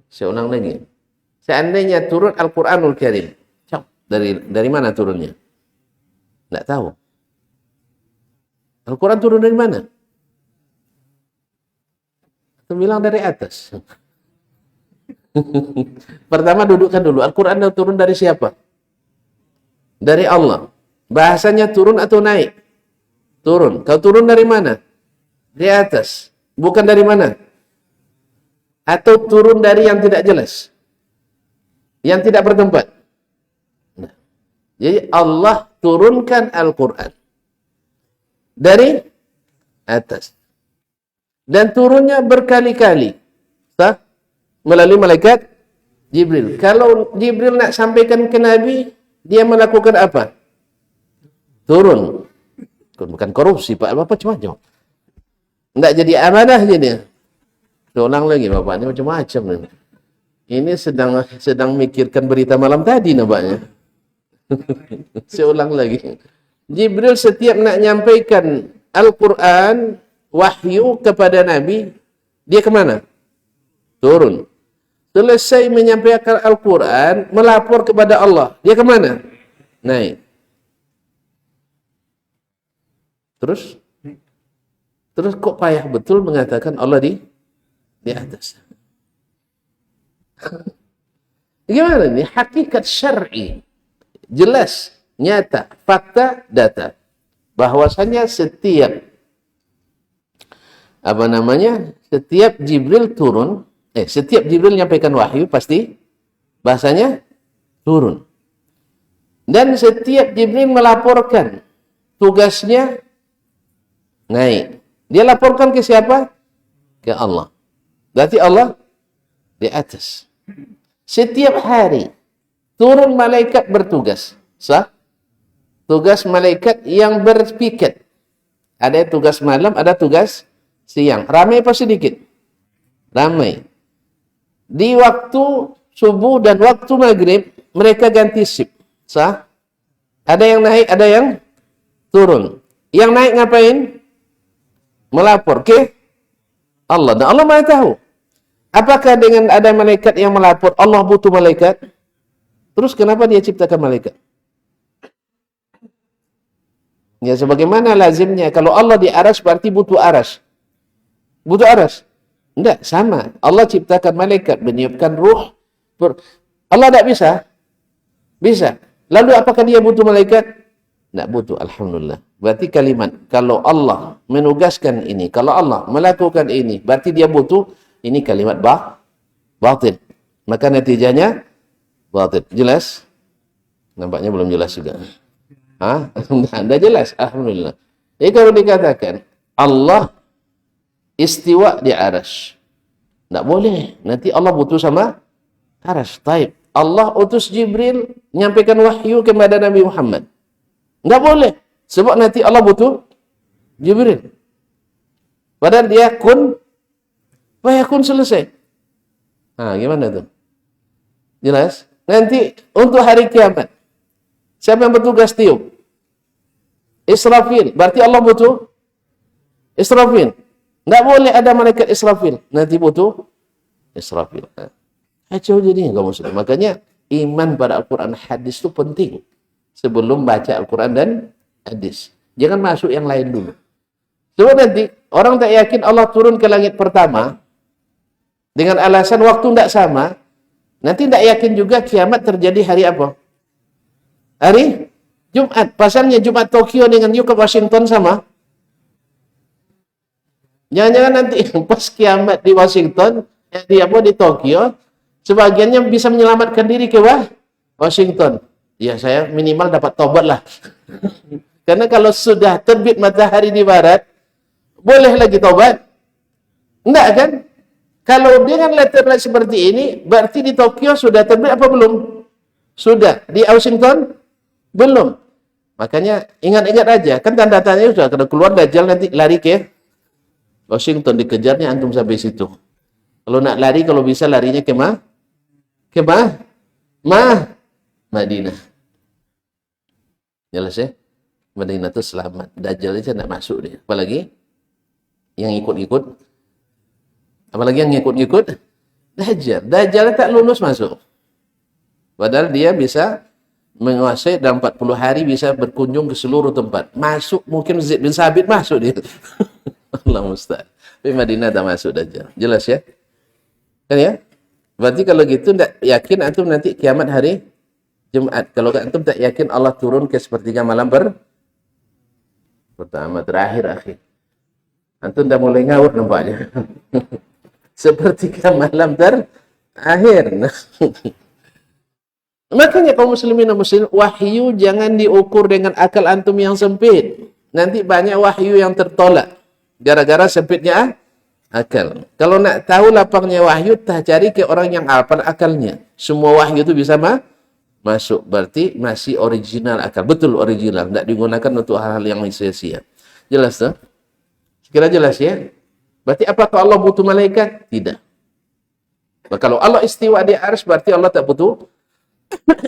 Saya ulang lagi. Seandainya turun Al-Quranul Karim, dari mana turunnya? Tidak tahu. Al-Quran turun dari mana? Atau bilang dari atas. Pertama dudukkan dulu. Al-Quran turun dari siapa? Dari Allah. Bahasanya turun atau naik? Turun. Kau turun dari mana? Di atas. Bukan dari mana? Atau turun dari yang tidak jelas? Yang tidak bertempat? Nah. Jadi Allah turunkan Al-Quran dari atas. Dan turunnya berkali-kali. Melalui malaikat Jibril. Kalau Jibril nak sampaikan ke Nabi, dia melakukan apa? Turun. Bukan korupsi, Pak. Bapak macam-macam. Tidak jadi amanah jadi. Ulang lagi, Bapak. Ini macam-macam. Ini sedang mikirkan berita malam tadi, nampaknya. Saya ulang lagi. Jibril setiap nak nyampaikan Al-Quran, wahyu kepada Nabi, dia kemana? Turun. Selesai menyampaikan Al-Quran, melapor kepada Allah, dia kemana? Naik. Terus kok payah betul mengatakan Allah di atas? Gimana ini? Hakikat syar'i. Jelas. Nyata, fakta, data. Bahwasanya setiap Jibril turun, setiap Jibril menyampaikan wahyu pasti bahasanya turun. Dan setiap Jibril melaporkan tugasnya naik. Dia laporkan ke siapa? Ke Allah. Berarti Allah di atas. Setiap hari turun malaikat bertugas. Sah? Tugas malaikat yang berpiket. Ada tugas malam, ada tugas siang. Ramai apa sedikit? Ramai. Di waktu subuh dan waktu maghrib, mereka ganti shift. Sah? Ada yang naik, ada yang turun. Yang naik ngapain? Melapor ke Allah. Dan Allah Maha tahu. Apakah dengan ada malaikat yang melapor, Allah butuh malaikat? Terus kenapa dia ciptakan malaikat? Ya sebagaimana lazimnya kalau Allah di aras berarti butuh aras. Butuh aras? Enggak, sama. Allah ciptakan malaikat, meniupkan ruh. Allah tidak bisa? Bisa. Lalu apakah dia butuh malaikat? Tidak butuh, alhamdulillah. Berarti kalimat, kalau Allah menugaskan ini, kalau Allah melakukan ini, berarti dia butuh, ini kalimat batil. Maka natijanya batil. Jelas? Nampaknya belum jelas juga. Anda jelas, alhamdulillah. Jadi kalau dikatakan Allah istiwa di arsy, tidak boleh. Nanti Allah butuh sama arsy. Taib. Allah utus Jibril menyampaikan wahyu kepada Nabi Muhammad. Tidak boleh. Sebab nanti Allah butuh Jibril. Padahal dia kun, wahyu kun selesai. Gimana tuh? Jelas? Nanti untuk hari kiamat, siapa yang bertugas tiup? Israfil. Berarti Allah butuh Israfil. Nggak boleh ada malaikat Israfil. Nanti butuh Israfil. Kacau jadi kaum muslim. Makanya iman pada Al-Quran hadis itu penting. Sebelum baca Al-Quran dan hadis. Jangan masuk yang lain dulu. Sebab nanti orang tak yakin Allah turun ke langit pertama dengan alasan waktu tidak sama. Nanti tidak yakin juga kiamat terjadi hari apa? Hari Jumat. Pasalnya Jumat Tokyo dengan New York Washington sama. Jangan-jangan nanti pas kiamat di Washington, di Tokyo, sebagiannya bisa menyelamatkan diri ke Washington. Ya saya minimal dapat tobat lah. Karena kalau sudah terbit matahari di barat, boleh lagi tobat? Enggak kan? Kalau dengan letterlet seperti ini, berarti di Tokyo sudah terbit apa belum? Sudah. Di Washington? Belum. Makanya ingat-ingat aja. Kan tanda-tandanya sudah kena keluar Dajjal nanti lari ke Washington. Dikejarnya antum sampai situ. Kalau nak lari, kalau bisa larinya ke Madinah. Jelas ya? Madinah itu selamat. Dajjal aja nak masuk dia. Apalagi yang ikut-ikut. Apalagi yang ngikut-ngikut Dajjal tak lulus masuk. Padahal dia bisa menguasai dalam 40 hari, bisa berkunjung ke seluruh tempat. Masuk mungkin Zaid bin Sabit masuk dia. Allah musta'an. Tapi Madinah tak masuk Dajjal. Jelas ya? Kan ya? Berarti kalau gitu tak yakin antum nanti kiamat hari Jumat. Kalau antum tak yakin Allah turun ke sepertiga malam pertama terakhir akhir. Antum dah mulai ngawur nampaknya. Sepertiga malam terakhir. Makanya kaum muslimin dan muslim, wahyu jangan diukur dengan akal antum yang sempit. Nanti banyak wahyu yang tertolak gara-gara sempitnya akal. Kalau nak tahu lapangnya wahyu, cari ke orang yang hafal akalnya. Semua wahyu itu bisa masuk. Berarti masih original akal. Betul original. Tidak digunakan untuk hal-hal yang sia-sia. Jelas tuh? Kira jelas ya? Berarti apakah Allah butuh malaikat? Tidak. Kalau Allah istiwa di arsy, berarti Allah tak butuh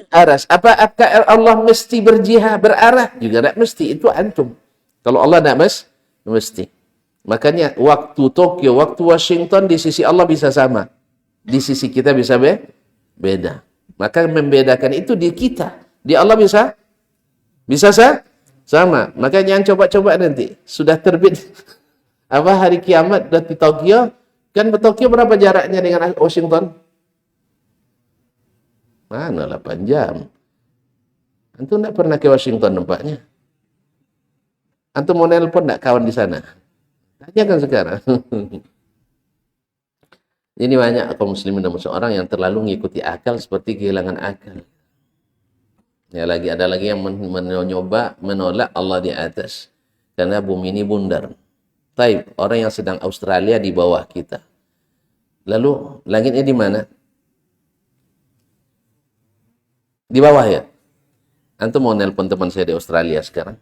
aras. Apakah Allah mesti berjihad, berarah? Juga tidak mesti. Itu antum. Kalau Allah tidak mesti. Makanya waktu Tokyo, waktu Washington di sisi Allah bisa sama. Di sisi kita bisa beda. Maka membedakan itu di kita. Di Allah bisa sama. Makanya yang coba-coba nanti. Sudah terbit hari kiamat di Tokyo. Kan Tokyo berapa jaraknya dengan Washington? Mana 8 jam. Antum tidak pernah ke Washington nampaknya. Antum mau nelpon tidak kawan di sana? Tanyakan sekarang. Ini banyak kaum muslimin dan muslimat orang yang terlalu mengikuti akal seperti kehilangan akal. Ya, ada lagi yang mencoba menolak Allah di atas. Karena bumi ini bundar. Taib, orang yang sedang Australia di bawah kita. Lalu langitnya di mana? Di bawah ya? Antum mau nelpon teman saya di Australia sekarang?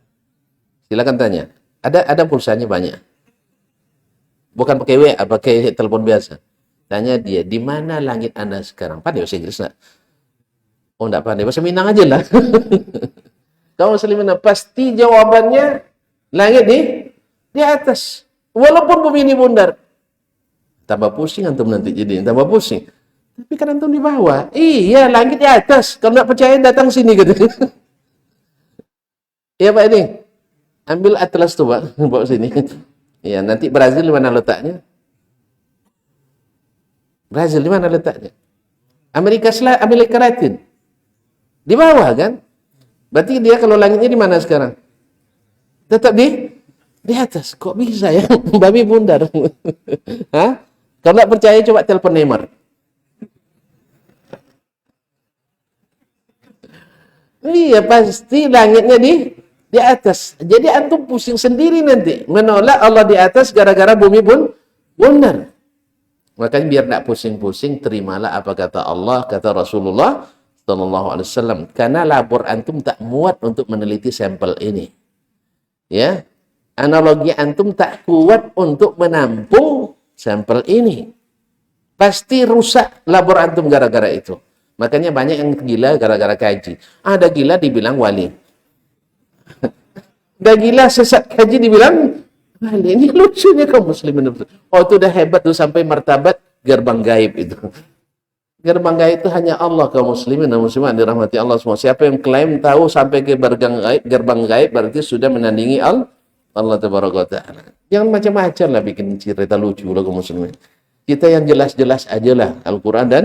Silakan tanya. Ada pulsanya banyak. Bukan pakai WA, pakai telepon biasa. Tanya dia, di mana langit Anda sekarang? Pandai bahasa Inggris enggak? Oh, enggak pandai. Bahasa Minang aja lah. Kaum muslimin pasti jawabannya langit di atas. Walaupun bumi ini bundar. Tambah pusing antum nanti jadi, tambah pusing. Tapi kan antum di bawah. Iya, langit di atas. Kalau enggak percaya datang sini gitu. Iya Pak ini. Ambil atlas tuh Pak, bawa sini. Iya, nanti Brazil di mana letaknya? Brazil di mana letaknya? Amerika Latin. Di bawah kan? Berarti dia kalau langitnya di mana sekarang? Tetap di atas. Kok bisa ya? Babi bundar. Hah? Kalau nggak percaya coba telepon Neymar. Iya pasti langitnya di atas. Jadi antum pusing sendiri nanti menolak Allah di atas gara-gara bumi pun bundar. Makanya biar tidak pusing-pusing, terimalah apa kata Allah, kata Rasulullah sallallahu alaihi wasallam. Karena labor antum tak muat untuk meneliti sampel ini. Ya. Analogi antum tak kuat untuk menampung sampel ini. Pasti rusak labor antum gara-gara itu. Makanya banyak yang gila gara-gara kaji. Ada gila dibilang wali. Ada gila sesat kaji dibilang wali. Ini lucunya kaum muslimin. Oh itu udah hebat tuh sampai martabat gerbang gaib itu. Gerbang gaib itu hanya Allah kaum muslimin dan muslimat dirahmati Allah semua. Siapa yang klaim tahu sampai ke gerbang gaib berarti sudah menandingi Allah tabaraka taala. Jangan macam-macam lah bikin cerita lucu lah kaum muslimin. Kita yang jelas-jelas aja lah Al-Quran dan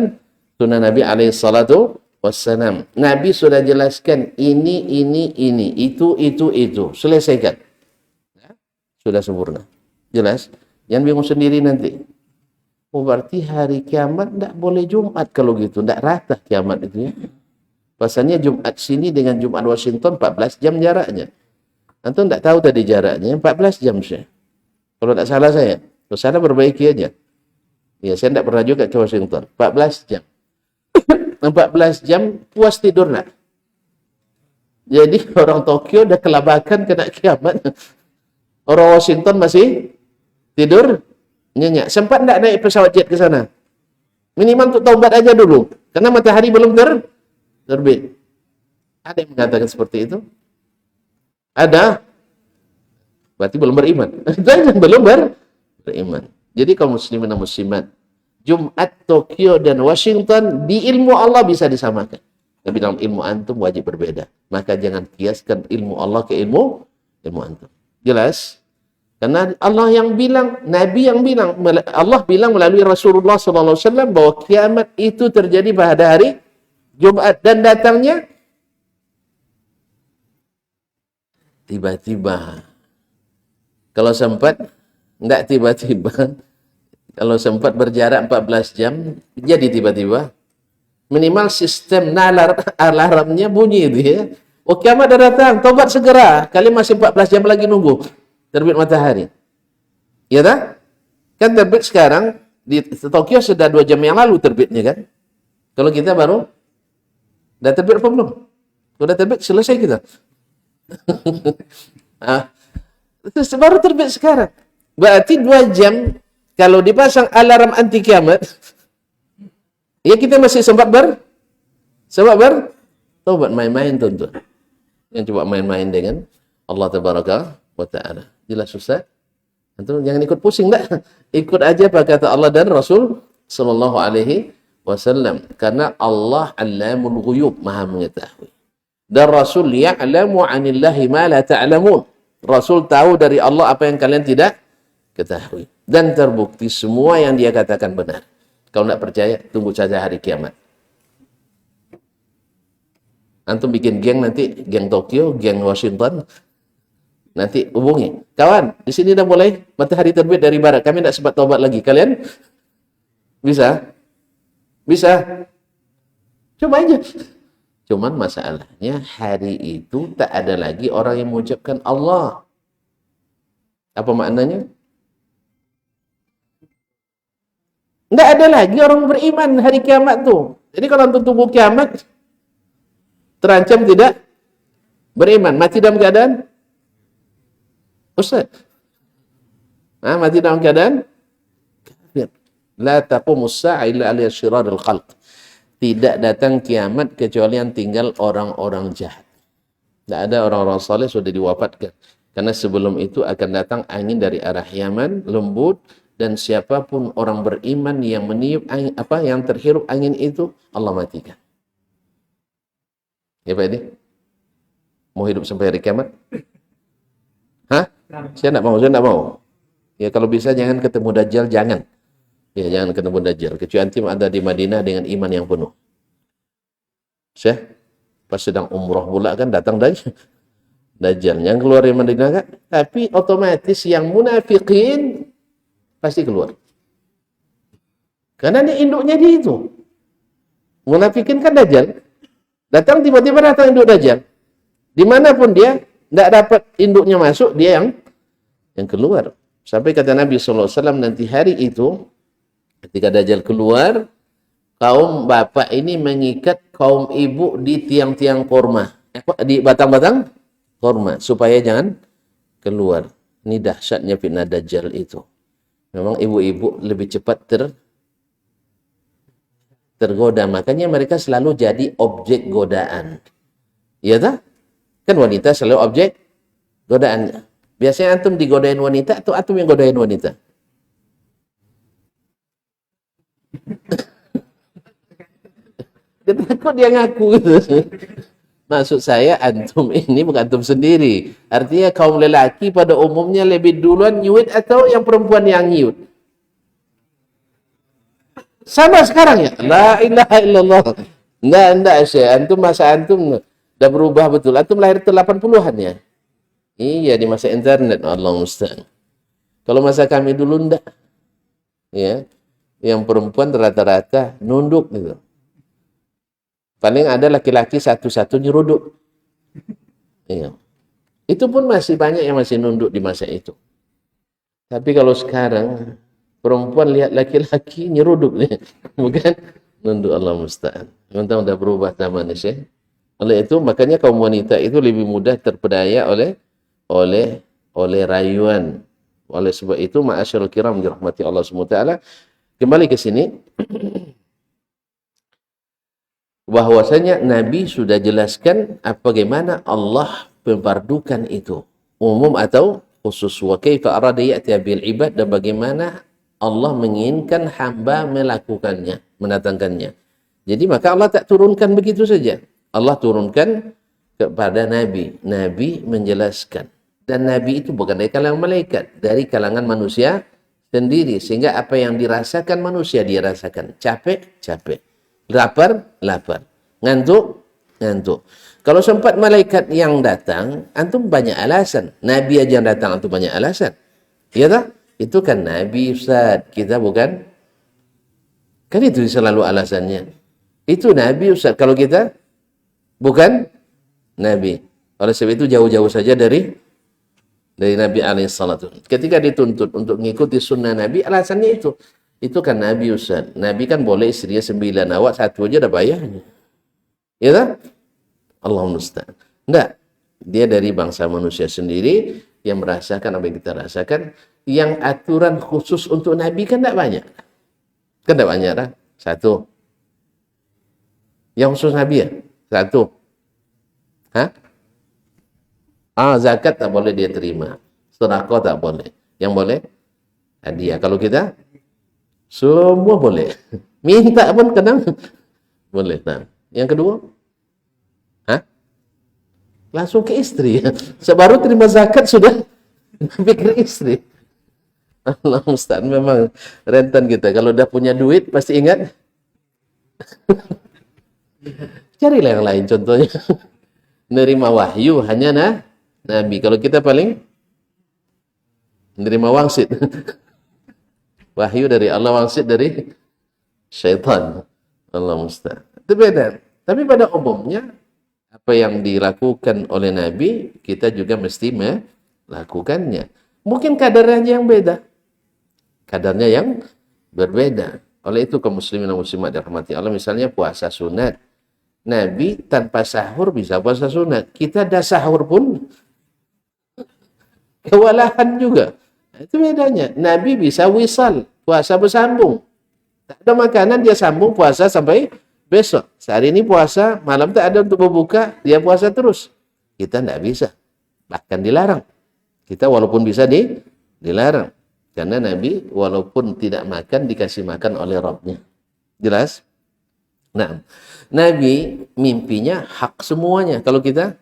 Sunnah Nabi alaihi salatu wassalam. Nabi sudah jelaskan ini, itu. Selesaikan. Ya? Sudah sempurna. Jelas? Jangan bingung sendiri nanti. Oh berarti hari kiamat tidak boleh Jumat kalau gitu. Tidak rata kiamat itu ya. Pasalnya Jumat sini dengan Jumat Washington 14 jam jaraknya. Antum tidak tahu tadi jaraknya 14 jam sih. Kalau tidak salah saya. Kalau salah perbaiki aja. Ya, saya tidak pernah juga ke Washington. 14 jam. 14 jam puas tidur nak. Jadi orang Tokyo udah kelabakan kena kiamat. Orang Washington masih tidur nyenyak. Sempat tidak naik pesawat jet ke sana? Minimal untuk taubat aja dulu. Karena matahari belum terbit. Ada yang mengatakan seperti itu? Ada. Berarti belum beriman. Belum beriman. Jadi kaum muslimin dan muslimat, Jumat, Tokyo, dan Washington di ilmu Allah bisa disamakan. Tapi dalam ilmu antum wajib berbeda. Maka jangan kiaskan ilmu Allah ke ilmu antum. Jelas? Karena Allah yang bilang, Nabi yang bilang, Allah bilang melalui Rasulullah SAW bahwa kiamat itu terjadi pada hari Jumat. Dan datangnya tiba-tiba. Kalau sempat, enggak tiba-tiba. Kalau sempat berjarak 14 jam, jadi tiba-tiba. Minimal sistem alarmnya bunyi itu ya. Oh kiamat dah datang, tobat segera. Kalian masih 14 jam lagi nunggu terbit matahari. Ya tak? Kan terbit sekarang, di Tokyo sudah 2 jam yang lalu terbitnya kan. Kalau kita baru, dah terbit apa belum? Sudah terbit, selesai kita. Terus baru terbit sekarang. Berarti 2 jam. Kalau dipasang alarm anti kiamat, ya kita masih sempat taubat main-main tuan-tuan. Yang coba main-main dengan Allah tabaraka wa ta'ala. Jelas susah? Antum jangan ikut pusing dah. Ikut aja apa kata Allah dan Rasul sallallahu alaihi wasallam. Karena Allah Allamul Ghuyub, Maha mengetahui. Dan Rasul ya'lamu 'anillahi ma la ta'lamun. Rasul tahu dari Allah apa yang kalian tidak ketahui. Dan terbukti semua yang dia katakan benar. Kalau tidak percaya, tunggu saja hari kiamat. Antum bikin geng nanti, geng Tokyo, geng Washington. Nanti hubungi. Kawan, di sini dah mulai matahari terbit dari barat. Kami tidak sempat taubat lagi. Kalian? Bisa? Bisa? Coba aja. Cuman masalahnya hari itu tak ada lagi orang yang mengucapkan Allah. Apa maknanya? Tidak ada lagi orang beriman hari kiamat tuh. Jadi kalau untuk tunggu kiamat, terancam tidak beriman. Mati dalam keadaan Ustaz. Mati dalam keadaan kafir. La taqumus sa'a illa ala syiraril khalq. Tidak datang kiamat kecuali yang tinggal orang-orang jahat. Tidak ada orang-orang saleh sudah diwafatkan. Karena sebelum itu akan datang angin dari arah Yaman, lembut. Dan siapapun orang beriman yang meniup angin, yang terhirup angin itu, Allah matikan. Ya Pak Edi? Mau hidup sampai hari kiamat? Hah? Saya tidak mau. Ya kalau bisa jangan ketemu Dajjal, jangan. Ya jangan ketemu Dajjal. Kecuali antum ada di Madinah dengan iman yang penuh. Saya pas sedang umroh pula kan datang Dajjal. Yang keluar dari Madinah kan? Tapi otomatis yang munafikin pasti keluar. Karena ini induknya dia itu. Munafikin kan Dajjal. Datang tiba-tiba datang induk Dajjal. Dimanapun dia, tidak dapat induknya masuk, dia yang keluar. Sampai kata Nabi SAW, nanti hari itu, ketika Dajjal keluar, kaum bapak ini mengikat kaum ibu di tiang-tiang korma. Di batang-batang korma. Supaya jangan keluar. Ini dahsyatnya fitnah Dajjal itu. Memang ibu-ibu lebih cepat tergoda. Makanya mereka selalu jadi objek godaan. Iya tak? Kan wanita selalu objek godaan. Biasanya antum digodain wanita atau antum yang godain wanita? Kok dia ngaku gitu. Maksud saya antum ini bukan antum sendiri. Artinya kaum lelaki pada umumnya lebih duluan nyuit atau yang perempuan yang nyuit? Sama sekarang ya? La ilaha illallah. Enggak Syekh. Antum masa antum udah berubah betul. Antum lahir ke 80-an ya? Iya, di masa internet. Allah musta'an. Kalau masa kami dulu enggak. Ya. Yang perempuan rata-rata nunduk gitu. Paling ada laki-laki satu-satu nyeruduk. Iya. Itu pun masih banyak yang masih nunduk di masa itu. Tapi kalau sekarang perempuan lihat laki-laki nyeruduk nih. Bukan nunduk, Allah musta'an. Memang udah berubah zaman Syekh. Oleh itu makanya kaum wanita itu lebih mudah terpedaya oleh rayuan. Oleh sebab itu ma'asyarul kiram dirahmati Allah SWT. Kembali ke sini. Bahwasanya Nabi sudah jelaskan bagaimana Allah memfardukan itu. Umum atau khusus. Wa kaifa arada ya'ti bil ibad, dan bagaimana Allah menginginkan hamba melakukannya, mendatangkannya. Jadi maka Allah tak turunkan begitu saja. Allah turunkan kepada Nabi. Nabi menjelaskan. Dan Nabi itu bukan dari kalangan malaikat, dari kalangan manusia sendiri. Sehingga apa yang dirasakan manusia dia rasakan. Capek, capek. Lapar, lapar. Ngantuk, ngantuk. Kalau sempat malaikat yang datang, antum banyak alasan. Nabi aja yang datang, antum banyak alasan. Iya tak? Itu kan Nabi, Ustaz. Kita bukan. Kan itu selalu alasannya. Itu Nabi, Ustaz. Kalau kita bukan Nabi. Oleh sebab itu jauh-jauh saja dari Nabi alaihissalatu. Ketika dituntut untuk mengikuti sunnah Nabi, alasannya itu. Itu kan Nabi, Ustaz. Nabi kan boleh istrinya 9, awak 1 aja dah bayar. Ya tak? Allah musta'an. Enggak. Dia dari bangsa manusia sendiri yang merasakan apa yang kita rasakan. Yang aturan khusus untuk Nabi kan tidak banyak. Kan tidak banyak dah. 1. Yang khusus Nabi ya? 1. Hah? Zakat tak boleh dia terima. Sedekah tak boleh. Yang boleh? Hadiah. Kalau kita? Semua boleh. Minta pun kadang boleh. Nah, yang kedua? Hah? Langsung ke istri. Sebaru terima zakat sudah pikir istri. Allah musta'an, memang rentan kita. Kalau udah punya duit pasti ingat. Carilah yang lain contohnya. Nerima wahyu hanya Nabi. Kalau kita paling nerima wangsit. Wahyu dari Allah, wangsit dari syaitan. Allah musta'an. Itu beda. Tapi pada umumnya, apa yang dilakukan oleh Nabi, kita juga mesti melakukannya. Mungkin kadarnya yang beda. Kadarnya yang berbeda. Oleh itu kaum muslimin dan muslimat dirahmati Allah, misalnya puasa sunat. Nabi tanpa sahur bisa puasa sunat. Kita dah sahur pun kewalahan juga. Itu bedanya. Nabi bisa wisal, puasa bersambung. Tak ada makanan, dia sambung puasa sampai besok. Sehari ini puasa, malam tak ada untuk berbuka, dia puasa terus. Kita tidak bisa. Bahkan dilarang. Kita walaupun bisa dilarang. Karena Nabi walaupun tidak makan, dikasih makan oleh Rabbnya. Jelas? Nah, Nabi mimpinya hak semuanya. Kalau kita...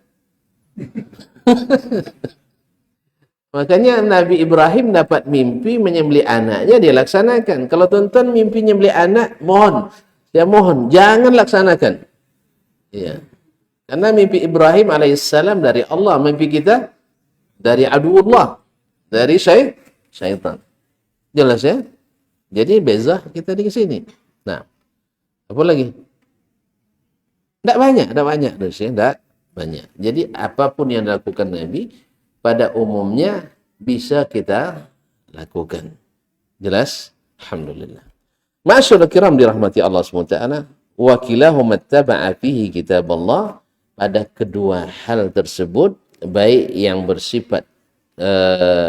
Makanya Nabi Ibrahim dapat mimpi menyembelih anaknya, dia laksanakan. Kalau tuan-tuan mimpi menyembelih anak, mohon. Ya mohon, jangan laksanakan. Ya. Karena mimpi Ibrahim alaihissalam dari Allah, mimpi kita dari aduullah, dari syaitan. Jelas ya? Jadi beza kita di sini. Nah, apa lagi? Tidak banyak. Tidak banyak. Jadi apapun yang dilakukan Nabi, pada umumnya bisa kita lakukan. Jelas? Alhamdulillah. Ma'asyarul kiram dirahmati Allah SWT. Wa kilahum attaba'a fihi kitab Allah. Pada kedua hal tersebut, baik yang bersifat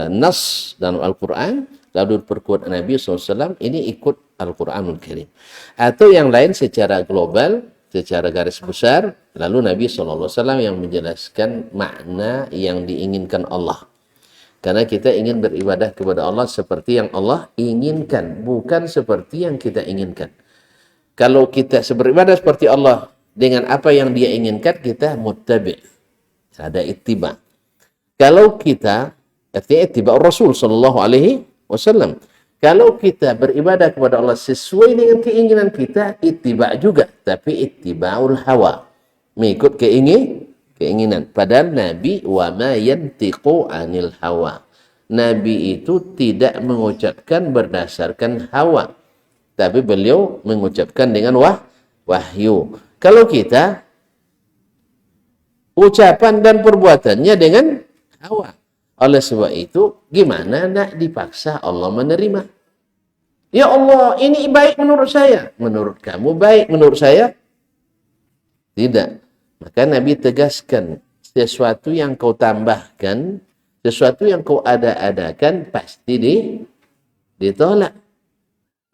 nas dalam Al-Quran lalu perkuat Nabi SAW, ini ikut Al-Quranul Karim. Atau yang lain secara global, secara garis besar, lalu Nabi SAW yang menjelaskan makna yang diinginkan Allah. Karena kita ingin beribadah kepada Allah seperti yang Allah inginkan, bukan seperti yang kita inginkan. Kalau kita beribadah seperti Allah dengan apa yang Dia inginkan, kita muttabi', ada ittiba. Kalau kita, artinya ittiba Rasul sallallahu alaihi wasallam. Kalau kita beribadah kepada Allah sesuai dengan keinginan kita, ittiba juga, tapi ittiba'ul hawa, mengikut keinginan. Padahal Nabi wa ma yantiqu 'anil hawa. Nabi itu tidak mengucapkan berdasarkan hawa, tapi beliau mengucapkan dengan wahyu. Kalau kita ucapan dan perbuatannya dengan hawa. Oleh sebab itu, gimana nak dipaksa Allah menerima? Ya Allah, ini baik menurut saya. Menurut kamu baik, menurut saya tidak. Maka Nabi tegaskan, sesuatu yang kau tambahkan, sesuatu yang kau ada-adakan, pasti ditolak.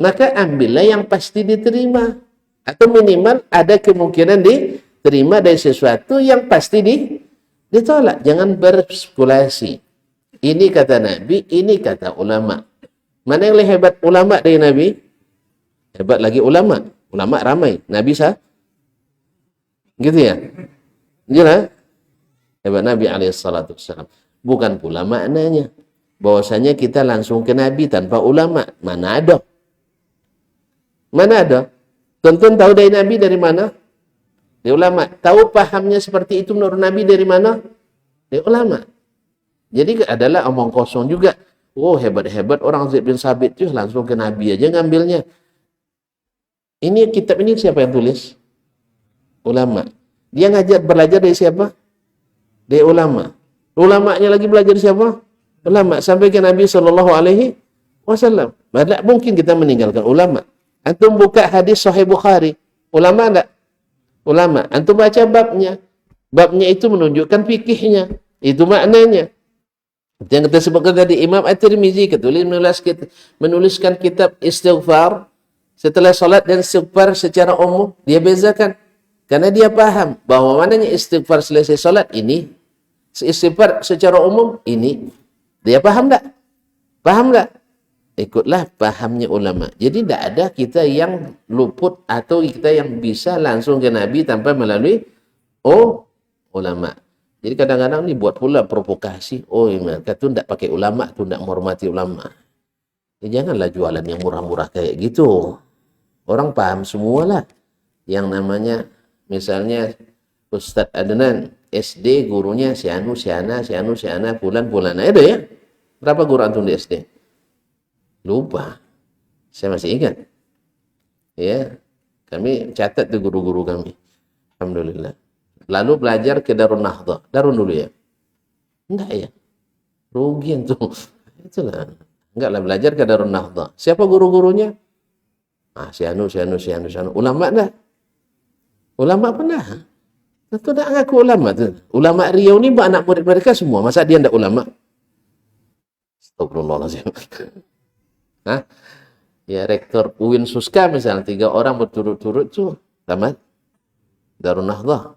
Maka ambillah yang pasti diterima. Atau minimal ada kemungkinan diterima dari sesuatu yang pasti ditolak. Jangan berspekulasi. Ini kata Nabi, ini kata ulama. Mana yang lebih hebat, ulama dari Nabi? Hebat lagi ulama. Ulama ramai. Nabi sah? Gitu ya? Jelas? Hebat Nabi SAW. Bukan pula maknanya bahwasanya kita langsung ke Nabi tanpa ulama. Mana ada? Mana ada? Tonton tahu dari Nabi dari mana? Dari ulama. Tahu pahamnya seperti itu menurut Nabi dari mana? Dari ulama. Jadi adalah omong kosong juga. Oh, hebat-hebat orang Zaid bin Sabit itu langsung ke Nabi aja ngambilnya. Ini kitab ini siapa yang tulis? Ulama. Dia belajar dari siapa? Dari ulama. Ulamanya lagi belajar dari siapa? Ulama. Sampai ke Nabi SAW. Tidak mungkin kita meninggalkan ulama. Antum buka hadis Sahih Bukhari. Ulama enggak? Ulama. Antum baca babnya. Babnya itu menunjukkan fikihnya. Itu maknanya. Yang kita sebutkan tadi, Imam At-Tirmizi menuliskan kitab istighfar setelah salat dan istighfar secara umum. Dia bezakan. Karena dia paham bahwa mananya istighfar selesai salat ini, istighfar secara umum ini. Dia paham tak? Paham tak? Ikutlah pahamnya ulama. Jadi tidak ada kita yang luput atau kita yang bisa langsung ke Nabi tanpa melalui ulama. Jadi kadang-kadang ini buat pula provokasi. Oh, mereka tu tidak pakai ulama, tu tidak menghormati ulama. Ya, janganlah jualan yang murah-murah kayak gitu. Orang paham semualah. Yang namanya, misalnya Ustadz Adnan, SD gurunya si Anu, si Ana, bulan. Ada ya? Berapa guru antum di SD? Lupa. Saya masih ingat. Ya, kami catat tuh guru-guru kami. Alhamdulillah. Lalu belajar ke Darun Nahdhah. Darun dulu ya? Enggak ya? Rugi itu. Itulah. Enggaklah belajar ke Darun Nahdhah. Siapa guru-gurunya? Si Anu. Ulama dah. Ulama pernah. Itu dah ngaku ulama tuh. Ulama Riau ni anak murid mereka semua. Masa dia enggak ulama? Astagfirullahaladzim. Ya, rektor UIN Suska misalnya 3 orang berturut-turut tuh tamat Darun Nahdhah.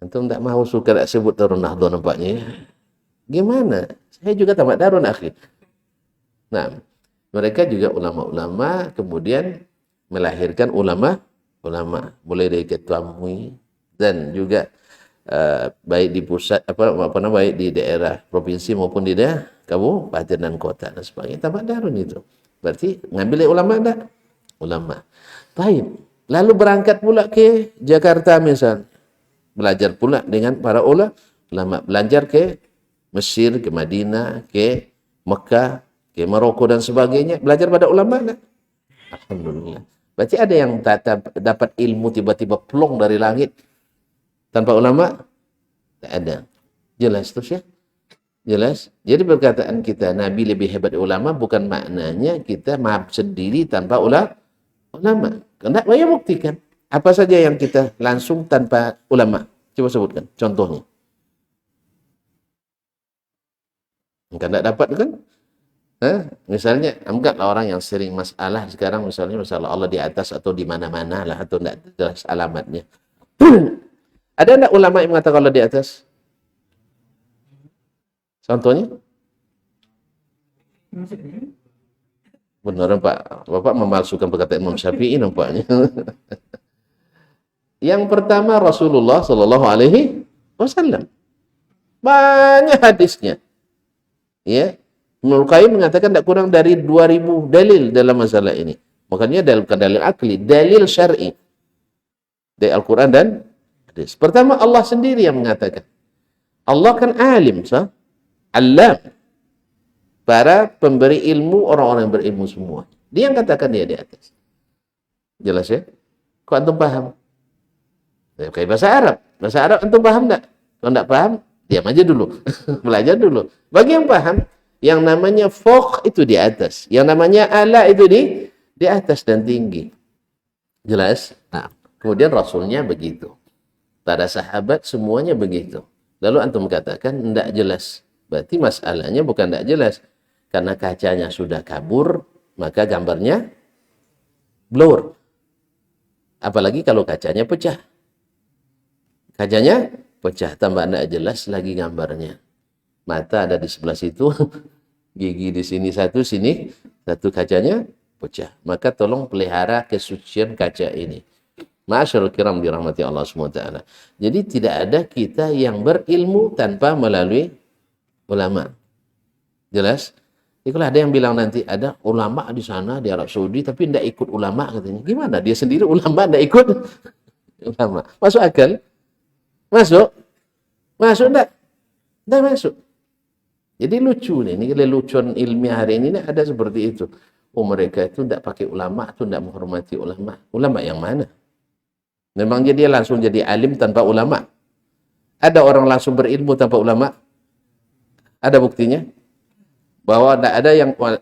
Antum tak mau suka tak sebut Darun Nahdhah nampaknya. Gimana? Saya juga tamat Darun akhir. Nah, mereka juga ulama-ulama kemudian melahirkan ulama-ulama mulai dari Ketua MUI dan juga baik di pusat baik di daerah provinsi maupun di daerah kabupaten dan kota dan sebagainya. Tamat Darun itu. Berarti ngambil ulama enggak? Ulama. Baik. Lalu berangkat pula ke Jakarta misalnya. Belajar pula dengan para ulama. Belajar ke Mesir, ke Madinah, ke Mekah, ke Maroko dan sebagainya. Belajar pada ulama enggak? Alhamdulillah. Berarti ada yang dapat ilmu tiba-tiba plong dari langit tanpa ulama? Tak ada. Jelas terus ya? Jelas? Jadi perkataan kita Nabi lebih hebat dari ulama bukan maknanya kita maaf sendiri tanpa ulama. Kenapa? Ya buktikan. Apa saja yang kita langsung tanpa ulama? Coba sebutkan contohnya. Enggak dapat kan? Misalnya, enggaklah orang yang sering masalah sekarang, misalnya masalah Allah di atas atau di mana-mana lah, atau enggak jelas alamatnya. Ada enggak ulama yang mengatakan Allah di atas? Contohnya? Benar Pak, Bapak memalsukan perkataan Imam Syafi'i nampaknya. Yang pertama Rasulullah Shallallahu Alaihi Wasallam, banyak hadisnya. Ya, Ibnu Qayyim mengatakan tidak kurang dari 2000 dalil dalam masalah ini. Makanya bukan dalil akli, dalil syar'i dari Al-Quran dan hadis. Pertama Allah sendiri yang mengatakan. Allah kan alim, alam. Para pemberi ilmu, orang-orang yang berilmu semua. Dia yang katakan dia di atas. Jelas ya? Kok antum paham? Ya, kayak bahasa Arab. Bahasa Arab antum paham enggak? Kalau enggak paham, diam aja dulu. Belajar dulu. Bagi yang paham, yang namanya fawq itu di atas. Yang namanya ala itu di atas dan tinggi. Jelas? Nah, kemudian Rasulnya begitu. Para sahabat semuanya begitu. Lalu antum katakan enggak jelas. Berarti masalahnya bukan enggak jelas. Karena kacanya sudah kabur, maka gambarnya blur. Apalagi kalau kacanya pecah. Kacanya pecah, tambah enggak jelas lagi gambarnya. Mata ada di sebelah situ, gigi di sini satu kacanya pecah. Maka tolong pelihara kesucian kaca ini. Ma'asyarul kiram dirahmati Allah SWT. Jadi tidak ada kita yang berilmu tanpa melalui ulama. Jelas? Itulah ada yang bilang nanti ada ulama di sana di Arab Saudi tapi tidak ikut ulama katanya. Gimana? Dia sendiri ulama tidak ikut ulama. Masuk akal? Masuk? Masuk enggak? Enggak masuk. Jadi lucu nih, ini lelucon ilmiah hari ini ada seperti itu. Oh mereka itu tidak pakai ulama, itu tidak menghormati ulama. Ulama yang mana? Memangnya dia langsung jadi alim tanpa ulama? Ada orang langsung berilmu tanpa ulama? Ada buktinya? Bahwa tidak ada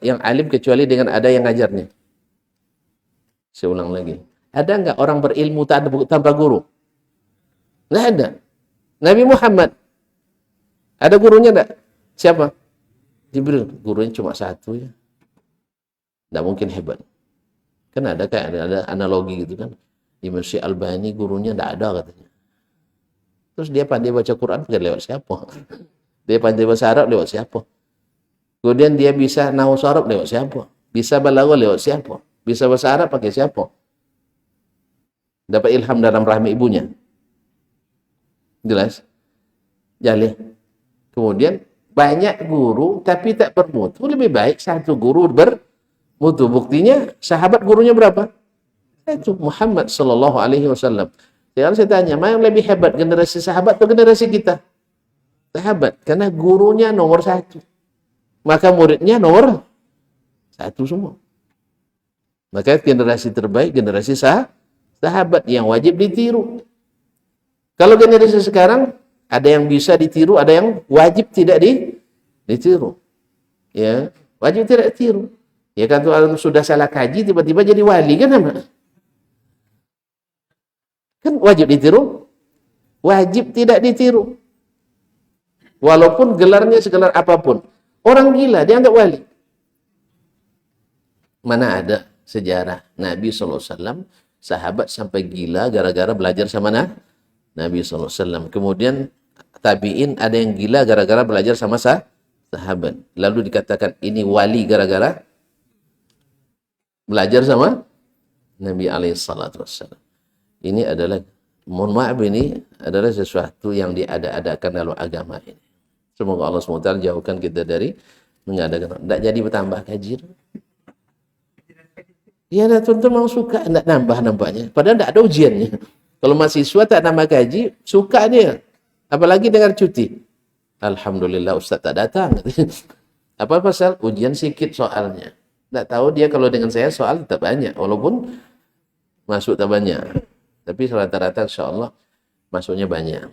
yang alim kecuali dengan ada yang ngajarnya. Saya ulang lagi. Ada enggak orang berilmu tanpa guru? Tidak ada. Nabi Muhammad ada gurunya enggak? Siapa? Jibril. Gurunya cuma satu ya. Tidak mungkin hebat. Kan ada kayak ada analogi gitu kan. Di Masjid Albani gurunya tidak ada katanya. Terus dia pandai baca Quran lewat siapa? Dia pandai bahasa Arab lewat siapa? Kemudian dia bisa nahwu Arab lewat siapa? Bisa balaghah lewat siapa? Bisa bahasa Arab pakai siapa? Dapat ilham dalam rahmi ibunya. Jelas? Jalih. Kemudian banyak guru tapi tak bermutu. Lebih baik satu guru bermutu. Buktinya sahabat gurunya berapa? Itu Muhammad sallallahu alaihi wasallam. Sekarang saya tanya, mana yang lebih hebat, generasi sahabat atau generasi kita? Sahabat, karena gurunya nomor satu. Maka muridnya nomor satu semua. Maka generasi terbaik, generasi sahabat yang wajib ditiru. Kalau generasi sekarang, ada yang bisa ditiru, ada yang wajib tidak ditiru. Ya, wajib tidak ditiru. Ya kan kalau sudah salah kaji, tiba-tiba jadi wali, kan apa? Kan wajib ditiru, wajib tidak ditiru. Walaupun gelarnya segelar apapun. Orang gila dianggap wali. Mana ada sejarah Nabi SAW, sahabat sampai gila gara-gara belajar sama Nabi SAW. Kemudian tabi'in ada yang gila gara-gara belajar sama sahabat. Lalu dikatakan ini wali gara-gara belajar sama Nabi SAW. Ini adalah, mohon maaf, ini adalah sesuatu yang diada-adakan dalam agama ini. Semoga Allah SWT jauhkan kita dari mengadakan. Tidak jadi bertambah kaji. Ya, tentu memang suka. Tidak nambah nampaknya. Padahal tidak ada ujiannya. Kalau mahasiswa tak nambah kaji, suka dia. Apalagi dengar cuti. Alhamdulillah Ustaz tak datang. Apa pasal? Ujian sikit soalnya. Tidak tahu dia kalau dengan saya soal tetap banyak. Walaupun masuk tak banyak. Tapi rata-rata insya Allah masuknya banyak.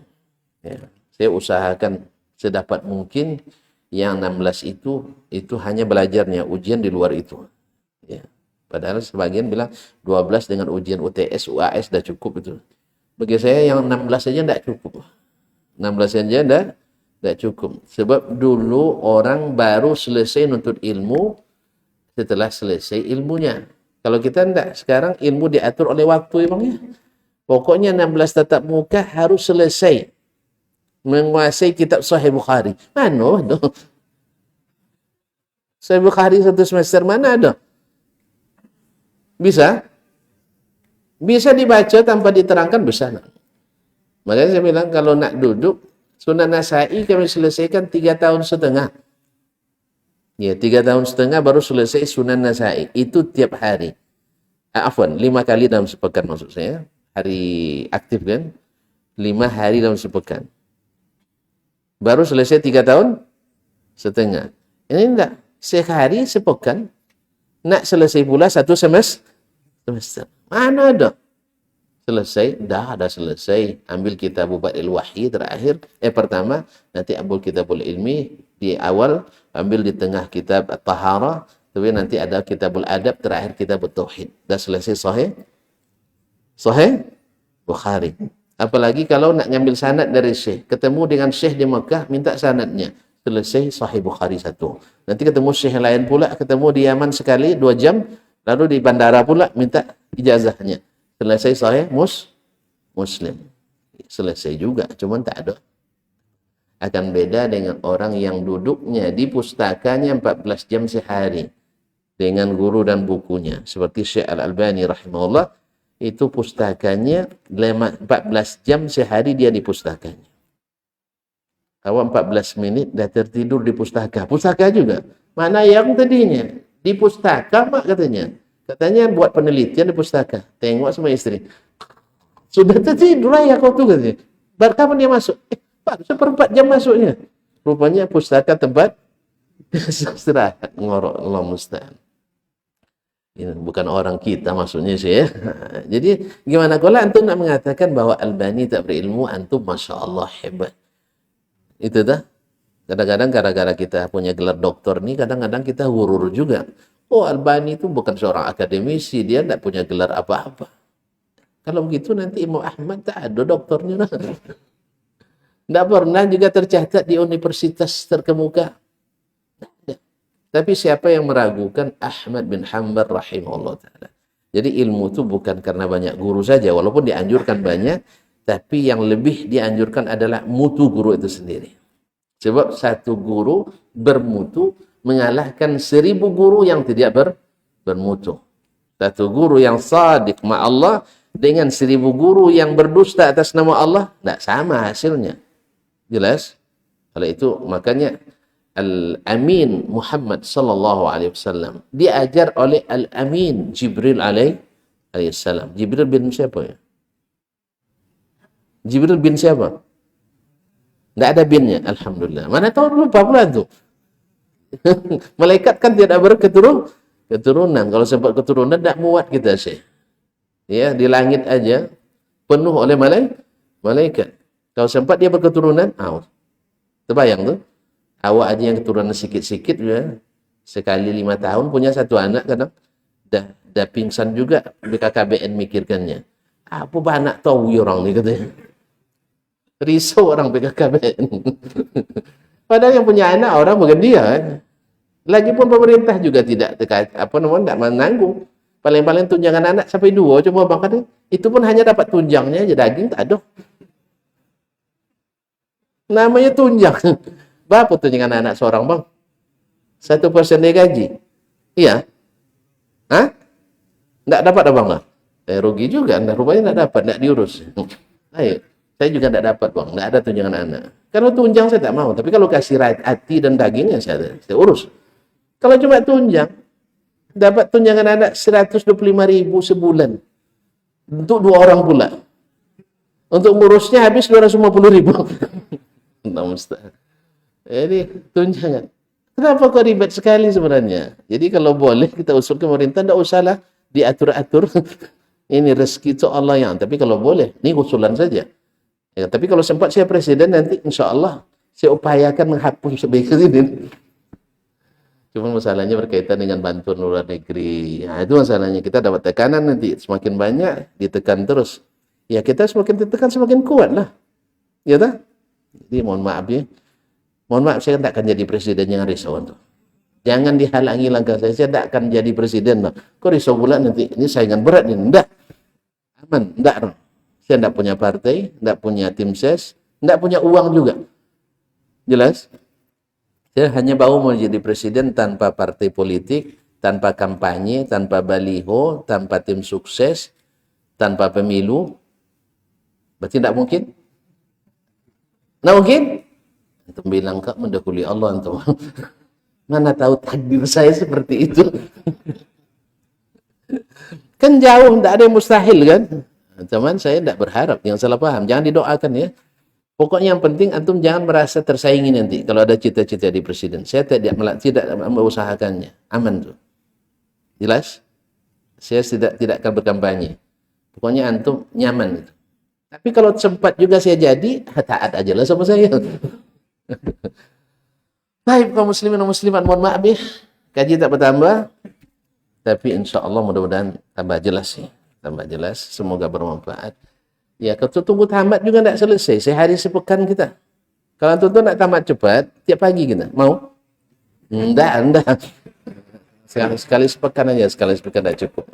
Ya. Saya usahakan sedapat mungkin yang 16 itu hanya belajarnya, ujian di luar itu. Ya. Padahal sebagian bilang 12 dengan ujian UTS, UAS sudah cukup itu. Bagi saya yang 16 saja tidak cukup. 16 saja Tak cukup. Sebab dulu orang baru selesai nuntut ilmu setelah selesai ilmunya. Kalau kita tidak, sekarang ilmu diatur oleh waktu emangnya. Pokoknya 16 tatap muka harus selesai menguasai kitab Sahih Bukhari. Mana ada? Sahih Bukhari satu semester mana ada? Bisa? Bisa dibaca tanpa diterangkan, bisa. Makanya saya bilang kalau nak duduk, Sunan Nasa'i kami selesaikan 3,5 tahun. Ya, 3,5 tahun baru selesai Sunan Nasa'i. Itu tiap hari. Afwan, 5 kali dalam sepekan maksud saya. Hari aktif kan? 5 hari dalam sepekan. Baru selesai 3,5 tahun. Ini enggak. Sehari sepekan. Nak selesai pula 1 semester. Mana ada? Selesai, dah selesai. Ambil kitab Badil Wahyi terakhir, pertama, nanti ambil kitabul ilmi di awal, ambil di tengah kitab At-Taharah, tapi nanti ada kitabul adab, terakhir kitab Tauhid. Dah selesai Sahih Bukhari. Apalagi kalau nak ngambil sanad dari syekh, ketemu dengan syekh di Mekah, minta sanadnya. Selesai Sahih Bukhari 1. Nanti ketemu syekh lain pula, ketemu di Yaman sekali 2 jam, lalu di bandara pula minta ijazahnya. Selesai Sahih Muslim. Selesai juga, cuman tak ada. Akan beda dengan orang yang duduknya di pustakanya 14 jam sehari dengan guru dan bukunya. Seperti Syekh Al-Albani rahimahullah, itu pustakanya 14 jam sehari dia di pustakanya. Awak 14 menit dah tertidur di pustaka. Pustaka juga. Mana yang tadinya? Di pustaka, mak katanya. Katanya buat penelitian di pustaka. Tengok sama istri. Sudah tertidur ya kau tu katanya. Kapan dia masuk? Baru 1/4 jam masuknya. Rupanya pustaka tempat istirahat. Ngorok, Allah musta'an. Ini bukan orang kita maksudnya sih ya. Jadi gimana kalau antum nak mengatakan bahwa Albani tak berilmu, antum Masya Allah hebat. Itu dah. Kadang-kadang gara-gara kita punya gelar doktor nih, kadang-kadang kita hurur juga. Oh, Albani itu bukan seorang akademisi, dia tidak punya gelar apa-apa. Kalau begitu nanti Imam Ahmad tak ada doktornya. Tidak pernah juga tercatat di universitas terkemuka. Tapi siapa yang meragukan Ahmad bin Hanbal rahimahullah ta'ala. Jadi ilmu itu bukan karena banyak guru saja, walaupun dianjurkan banyak, tapi yang lebih dianjurkan adalah mutu guru itu sendiri. Sebab satu guru bermutu mengalahkan 1000 guru yang tidak bermutu. Satu guru yang sadiq ma Allah dengan 1000 guru yang berdusta atas nama Allah, tidak sama hasilnya. Jelas? Kalau itu makanya Al-Amin Muhammad sallallahu alaihi wasallam diajar oleh Al-Amin Jibril alaihi salam. Jibril bin siapa ya? Jibril bin siapa? Tidak ada binnya, alhamdulillah. Mana tahu lupa pula tu. Malaikat kan tidak berketurunan. Kalau sempat keturunan tidak muat kita sih. Ya, di langit aja penuh oleh malaikat. Kalau sempat dia berketurunan, terbayang tuh. Awak aja yang keturunan sikit-sikit ya. Sekali 5 tahun punya 1 anak kadang dah pingsan juga BKKBN mikirkannya. Apa anak tahu orang ni katanya. Risau orang BKKBN. Padahal yang punya anak orang bukan dia. Lagipun pemerintah juga tidak tidak menanggung. Paling-paling tunjangan anak sampai 2 cuma bang kan itu pun hanya dapat tunjangnya aja, daging tak ada. Namanya tunjang. Berapa tunjangan anak seorang bang? 1% dari gaji. Iya. Hah? Tidak dapat abang lah. Rugi juga. Rupanya tidak dapat, tidak diurus. Ayo. Saya juga tidak dapat bang, tidak ada tunjangan anak. Kalau tunjang saya tak mau, tapi kalau kasih hati dan dagingnya saya urus. Kalau cuma tunjang, dapat tunjangan anak 125.000 sebulan. Untuk 2 orang pula. Untuk ngurusnya habis 250.000. Entah mustahil. Jadi tunjangan. Kenapa kok ribet sekali sebenarnya? Jadi kalau boleh kita usul ke pemerintah, tidak usahlah diatur-atur. Ini rezeki itu Allah yang. Tapi kalau boleh, ini usulan saja. Ya, tapi kalau sempat saya presiden nanti insya Allah saya upayakan menghapus sebaik ini. Cuma masalahnya berkaitan dengan bantuan luar negeri. Nah, itu masalahnya. Kita dapat tekanan nanti semakin banyak ditekan terus. Ya kita semakin ditekan semakin kuat lah. Ya tak? Jadi mohon maaf ya. Mohon maaf, saya tidak akan jadi presiden, jangan risau tuh. Jangan dihalangi langkah saya tidak akan jadi presiden. Nah. Kok risau pula nanti, ini saingan berat ini. Enggak, aman, enggak. Saya tidak punya partai, tidak punya tim ses, tidak punya uang juga. Jelas? Saya hanya mau jadi presiden tanpa partai politik, tanpa kampanye, tanpa baliho, tanpa tim sukses, tanpa pemilu. Berarti tidak mungkin? Tidak mungkin? Antum bilang, kak mendahului Allah antum. Mana tahu takdir saya seperti itu. Kan jauh, tidak ada yang mustahil kan. Teman saya tidak berharap, jangan salah paham. Jangan didoakan ya. Pokoknya yang penting antum jangan merasa tersaingi nanti. Kalau ada cita-cita di presiden. Saya tidak mengusahakannya. Aman tuh. Jelas? Saya tidak akan berkampanye. Pokoknya antum nyaman gitu. Tapi kalau sempat juga saya jadi, taat aja lah sama saya. Baik, kaum muslimin dan muslimat, mohon maaf ya. Kaji tak bertambah. Tapi insya Allah mudah-mudahan tambah jelas sih. Tambah jelas. Semoga bermanfaat. Ya, kalau tunggu tamat juga tidak selesai. Sehari sepekan kita. Kalau antum nak tamat cepat, tiap pagi kita. Mau? Enggak. Sekali sepekan aja. Sekali sepekan tidak cukup.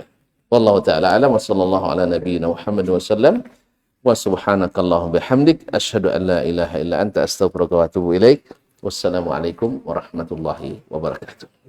Wallahu ta'ala alam wa sallallahu ala nabiyyina Muhammad wa sallam. Wa subhanakallahumma bihamdik asyhadu an la ilaha illa anta astaghfiruka wa atubu ilaik. Wassalamualaikum warahmatullahi wabarakatuh.